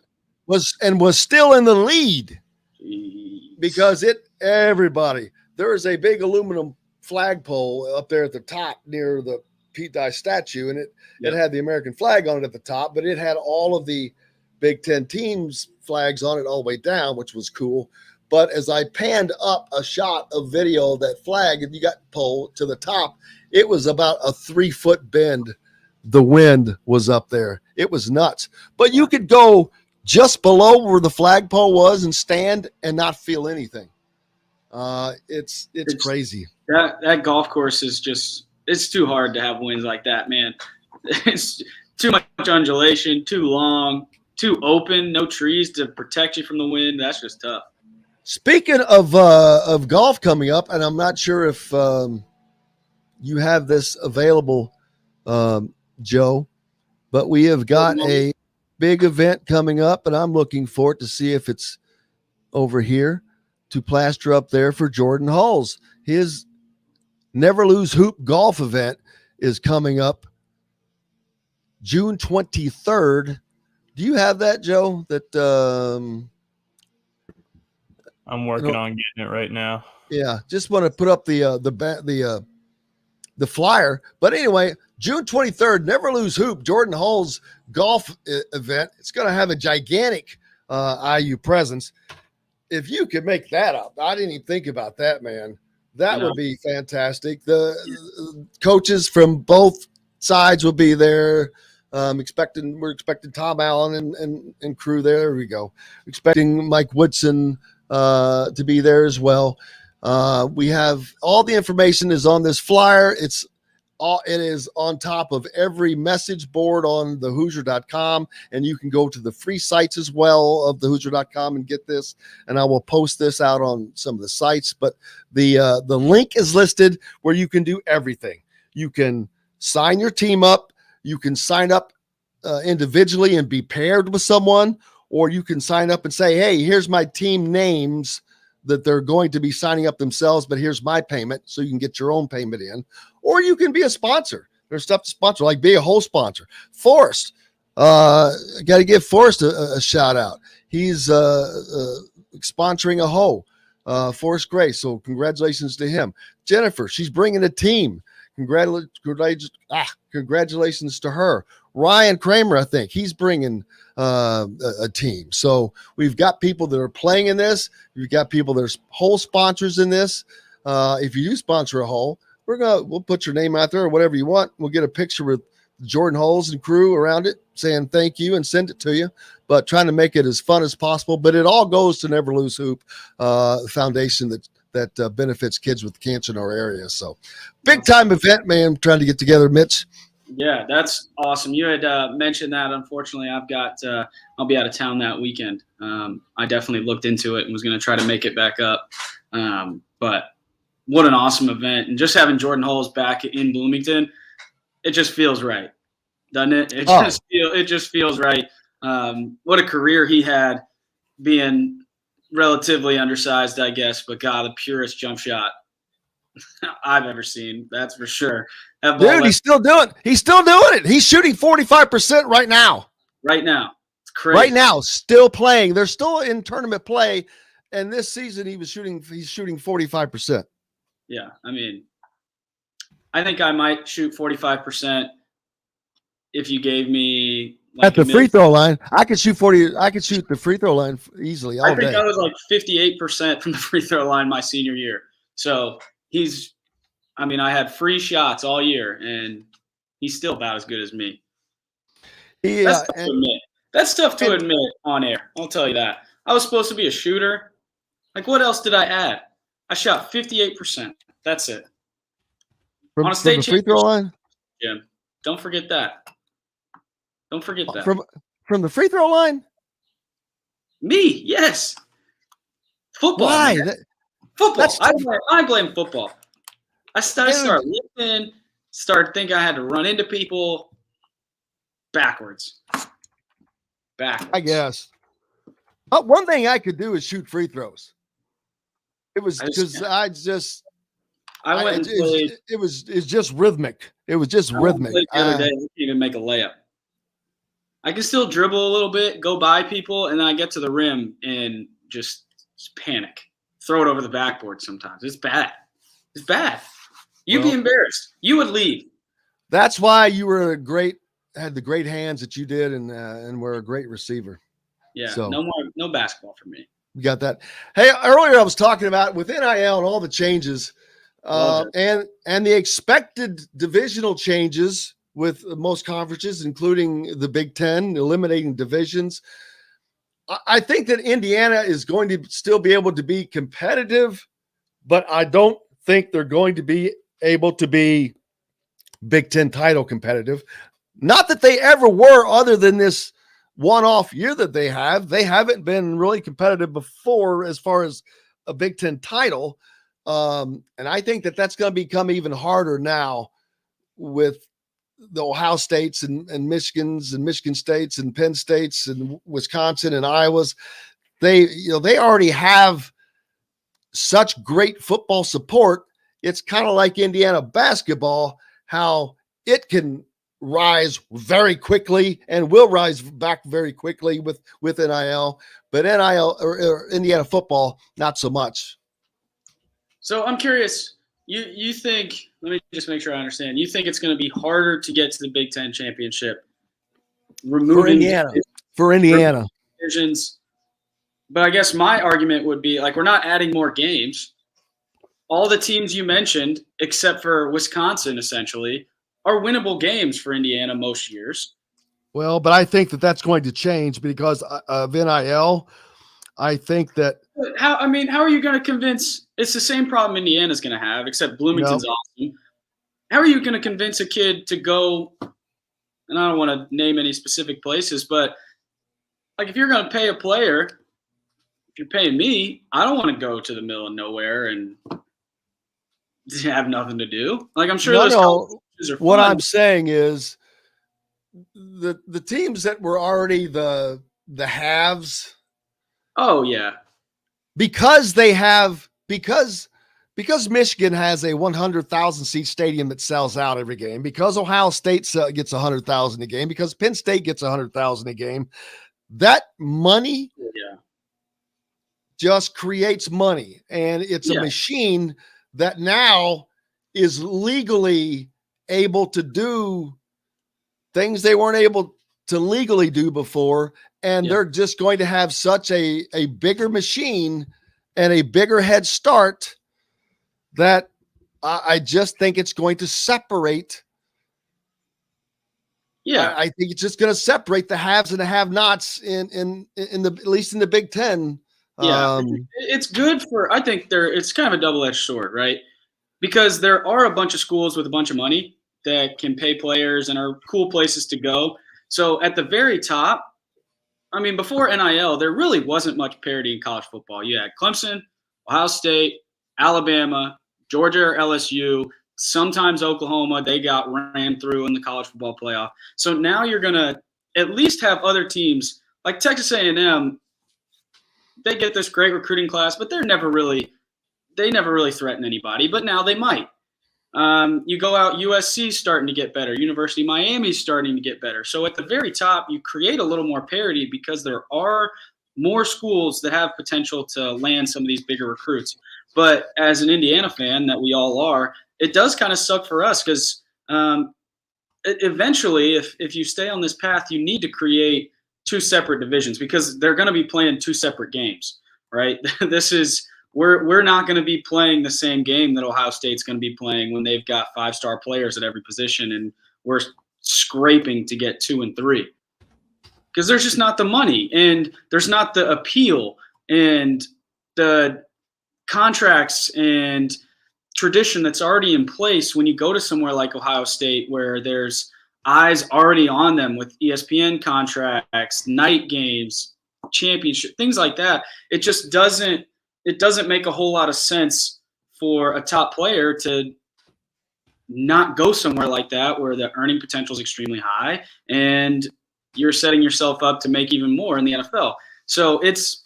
Was still in the lead. Jeez. Because there is a big aluminum flagpole up there at the top near the Pete Dye statue, and it had the American flag on it at the top, but it had all of the Big Ten teams' flags on it all the way down, which was cool. But as I panned up a shot of video of that flag, and you got pole to the top, it was about a 3-foot bend. The wind was up there. It was nuts. But you could go just below where the flagpole was and stand and not feel anything. It's crazy. That golf course is it's too hard to have winds like that, man. It's too much undulation, too long, too open, no trees to protect you from the wind. That's just tough. Speaking of golf coming up, and I'm not sure if you have this available, Joe, but we have got a big event coming up, and I'm looking forward to see if it's over here to plaster up there for Jordan Hulls. His Never Lose Hoop golf event is coming up June 23rd. Do you have that, Joe? I'm working on getting it right now. Yeah, just want to put up the flyer. But anyway, June 23rd, Never Lose Hoop, Jordan Hulls golf event. It's going to have a gigantic IU presence. If you could make that up, I didn't even think about that, man. That would be fantastic. The coaches from both sides will be there. We're expecting Tom Allen and crew there. There we go. Expecting Mike Woodson to be there as well. We have all the information is on this flyer. It is on top of every message board on the Hoosier.com, and you can go to the free sites as well of the Hoosier.com and get this. And I will post this out on some of the sites. But the link is listed where you can do everything. You can sign your team up. You can sign up individually and be paired with someone, or you can sign up and say, hey, here's my team names that they're going to be signing up themselves, but here's my payment, so you can get your own payment in. Or you can be a sponsor. There's stuff to sponsor, like be a whole sponsor. Forrest, got to give Forrest a shout out. He's sponsoring a hoe, Forrest Gray. So congratulations to him. Jennifer, she's bringing a team. Congratulations to her. Ryan Kramer, I think he's bringing a team. So we've got people that are playing in this. We've got people that are whole sponsors in this. If you do sponsor a whole, we'll put your name out there or whatever you want. We'll get a picture with Jordan Holes and crew around it saying thank you and send it to you, but trying to make it as fun as possible. But it all goes to Never Lose Hoop foundation that benefits kids with cancer in our area. So big time event, man. Trying to get together, Mitch. Yeah, that's awesome. You had mentioned that. Unfortunately, I'll be out of town that weekend. I definitely looked into it and was going to try to make it back up. But what an awesome event. And just having Jordan Holes back in Bloomington, it just feels right, doesn't it? It just feels right. What a career he had, being relatively undersized, I guess, but God, the purest jump shot I've ever seen. That's for sure. Dude, he's still doing it. He's shooting 45% right now. Right now. It's crazy. Right now, still playing. They're still in tournament play. And this season he's shooting 45%. Yeah. I mean, I think I might shoot 45% if you gave me at the free throw line. I could shoot 40. I could shoot the free throw line easily all day. I think I was like 58% from the free throw line my senior year. So I had free shots all year, and he's still about as good as me. Yeah, That's tough to admit on air. I'll tell you that. I was supposed to be a shooter. Like, what else did I add? I shot 58%. That's it. On a state free throw line? Jim, don't forget that. Don't forget that. From the free throw line? Me, yes. Football. Why? Football. I blame football. I started lifting, started thinking I had to run into people. Backwards. I guess. One thing I could do is shoot free throws. It was because it's just rhythmic. It was just rhythmic. The other day, I didn't even make a layup. I can still dribble a little bit, go by people, and then I get to the rim and just panic. Throw it over the backboard sometimes. It's bad. It's bad. You'd be embarrassed. You would leave. That's why you were had the great hands that you did and were a great receiver. Yeah, so, no basketball for me. You got that. Hey, earlier I was talking about with NIL and all the changes and the expected divisional changes with most conferences, including the Big Ten, eliminating divisions. I think that Indiana is going to still be able to be competitive, but I don't think they're going to be able to be Big Ten title competitive. Not that they ever were, other than this one-off year that they have. They haven't been really competitive before as far as a Big Ten title. And I think that that's going to become even harder now with the Ohio States and Michigans and Michigan States and Penn States and Wisconsin and Iowas. They already have such great football support. It's kind of like Indiana basketball, how it can rise very quickly and will rise back very quickly with NIL, but NIL or Indiana football, not so much. So I'm curious, you think, let me just make sure I understand. You think it's going to be harder to get to the Big Ten championship, removing for Indiana divisions? But I guess my argument would be, like, we're not adding more games. All the teams you mentioned, except for Wisconsin, essentially, are winnable games for Indiana most years. Well, but I think that that's going to change because of NIL. I think that how are you going to convince It's the same problem Indiana's going to have, except Bloomington's awesome. How are you going to convince a kid to go? And I don't want to name any specific places, but like if you're going to pay a player, if you're paying me, I don't want to go to the middle of nowhere and have nothing to do. Like I'm sure those colleges are fun. What I'm saying is the teams that were already the haves. Oh yeah. Because Michigan has a 100,000 seat stadium that sells out every game, because Ohio State gets 100,000 a game, because Penn State gets 100,000 a game, that money just creates money. And it's a machine that now is legally able to do things they weren't able to legally do before. And they're just going to have such a bigger machine and a bigger head start that I just think it's going to separate. Yeah. I think it's just going to separate the haves and the have-nots in the, at least in the Big Ten. Yeah. It's good for, I think it's kind of a double-edged sword, right? Because there are a bunch of schools with a bunch of money that can pay players and are cool places to go. So at the very top, I mean, before NIL, there really wasn't much parity in college football. You had Clemson, Ohio State, Alabama, Georgia or LSU, sometimes Oklahoma. They got ran through in the college football playoff. So now you're going to at least have other teams like Texas A&M. They get this great recruiting class, but they never really threaten anybody. But now they might. You go out, USC's starting to get better. University of Miami's starting to get better. So at the very top, you create a little more parity because there are more schools that have potential to land some of these bigger recruits. But as an Indiana fan that we all are, it does kind of suck for us because eventually, if you stay on this path, you need to create two separate divisions because they're going to be playing two separate games, right? We're not going to be playing the same game that Ohio State's going to be playing when they've got 5-star players at every position and we're scraping to get 2 and 3 because there's just not the money and there's not the appeal and the contracts and tradition that's already in place when you go to somewhere like Ohio State where there's eyes already on them with ESPN contracts, night games, championship, things like that. It just doesn't make a whole lot of sense for a top player to not go somewhere like that where the earning potential is extremely high and you're setting yourself up to make even more in the NFL. So it's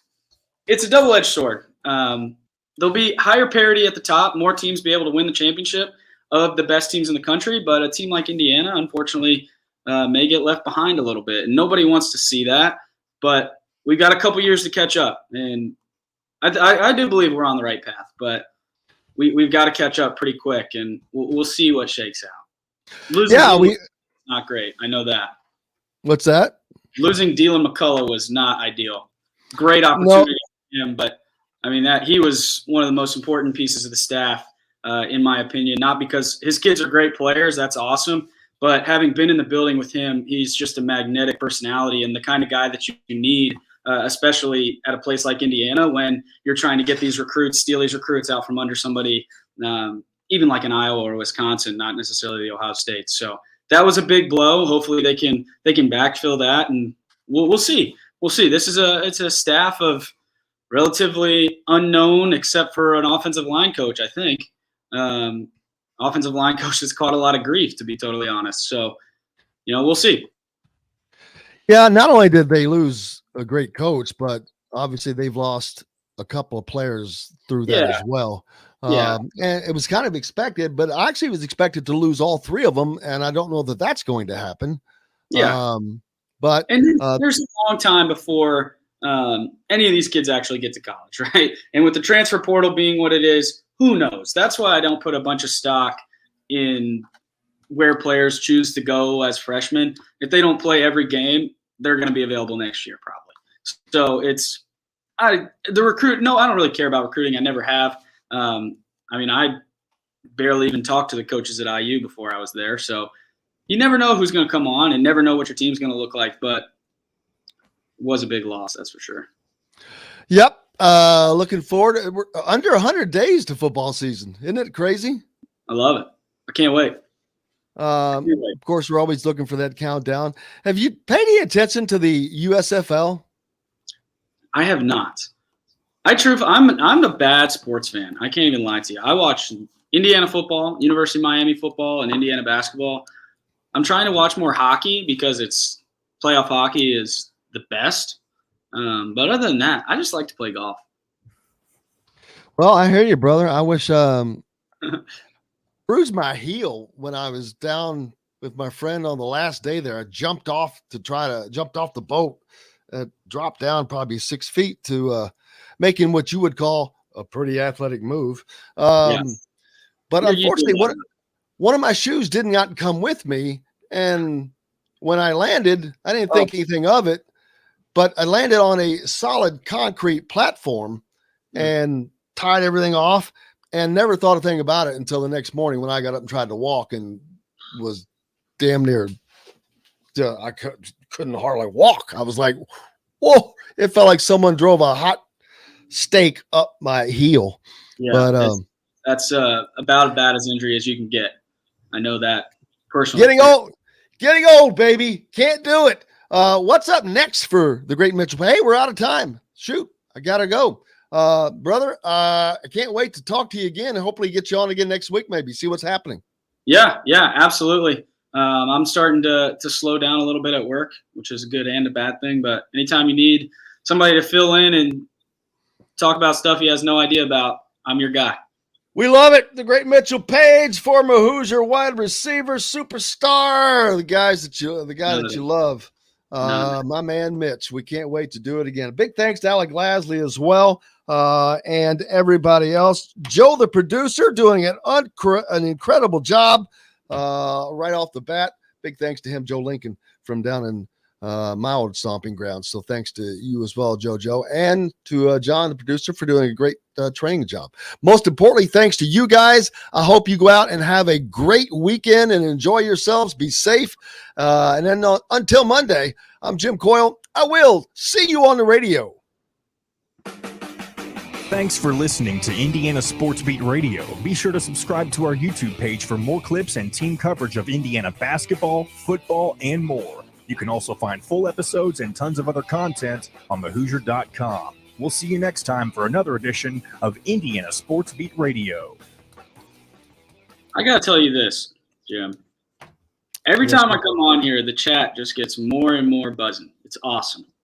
a double-edged sword. There'll be higher parity at the top, more teams be able to win the championship of the best teams in the country, but a team like Indiana, unfortunately, may get left behind a little bit. And nobody wants to see that, but we've got a couple years to catch up. And I do believe we're on the right path, but we've got to catch up pretty quick, and we'll see what shakes out. Losing not great. I know that. What's that? Losing Dylan McCullough was not ideal. Great opportunity for him, but I mean that he was one of the most important pieces of the staff, in my opinion. Not because his kids are great players, that's awesome, but having been in the building with him, he's just a magnetic personality and the kind of guy that you need. Especially at a place like Indiana when you're trying to get these recruits, steal these recruits out from under somebody, even like in Iowa or Wisconsin, not necessarily the Ohio State. So that was a big blow. Hopefully they can backfill that, and we'll see. We'll see. It's a staff of relatively unknown, except for an offensive line coach. I think offensive line coach has caught a lot of grief, to be totally honest. So we'll see. Yeah, not only did they lose a great coach, but obviously they've lost a couple of players through that as well. And it was kind of expected, but I actually was expected to lose all 3 of them, and I don't know that that's going to happen. Yeah. But there's a long time before any of these kids actually get to college, right? And with the transfer portal being what it is, who knows? That's why I don't put a bunch of stock in where players choose to go as freshmen. If they don't play every game, they're going to be available next year probably. So I don't really care about recruiting. I never have. I barely even talked to the coaches at IU before I was there. So you never know who's going to come on and never know what your team's going to look like, but it was a big loss. That's for sure. Yep. Looking forward. We're under 100 days to football season. Isn't it crazy? I love it. I can't wait. Of course, we're always looking for that countdown. Have you paid any attention to the USFL? I have not. I'm a bad sports fan. I can't even lie to you. I watch Indiana football, University of Miami football, and Indiana basketball. I'm trying to watch more hockey because it's playoff hockey is the best. But other than that, I just like to play golf. Well, I hear you, brother. I wish bruised my heel when I was down with my friend on the last day there. I jumped off the boat, dropped down probably 6 feet to making what you would call a pretty athletic move. But unfortunately, one of my shoes did not come with me. And when I landed, I didn't think anything of it, but I landed on a solid concrete platform and tied everything off and never thought a thing about it until the next morning when I got up and tried to walk and was damn near, I couldn't hardly walk. I was like, whoa, it felt like someone drove a hot steak up my heel. Yeah, but that's about as bad as injury as you can get. I know that personally. Getting old, baby. Can't do it. What's up next for the great Mitchell? Hey, we're out of time. Shoot, I gotta go. Brother, I can't wait to talk to you again and hopefully get you on again next week, maybe see what's happening. Yeah, absolutely. I'm starting to slow down a little bit at work, which is a good and a bad thing. But anytime you need somebody to fill in and talk about stuff he has no idea about, I'm your guy. We love it. The great Mitchell Paige, former Hoosier wide receiver, superstar, the guy that you love. My man Mitch. We can't wait to do it again. A big thanks to Alec Lasley as well, and everybody else. Joe, the producer, doing an incredible job right off the bat. Big thanks to him, Joe Lincoln, from down in my old stomping grounds. So thanks to you as well, JoJo, and to John, the producer, for doing a great training job. Most importantly, thanks to you guys. I hope you go out and have a great weekend and enjoy yourselves. Be safe. And then until Monday, I'm Jim Coyle. I will see you on the radio. Thanks for listening to Indiana Sports Beat Radio. Be sure to subscribe to our YouTube page for more clips and team coverage of Indiana basketball, football, and more. You can also find full episodes and tons of other content on thehoosier.com. We'll see you next time for another edition of Indiana Sports Beat Radio. I got to tell you this, Jim. Every time I come on here, the chat just gets more and more buzzing. It's awesome.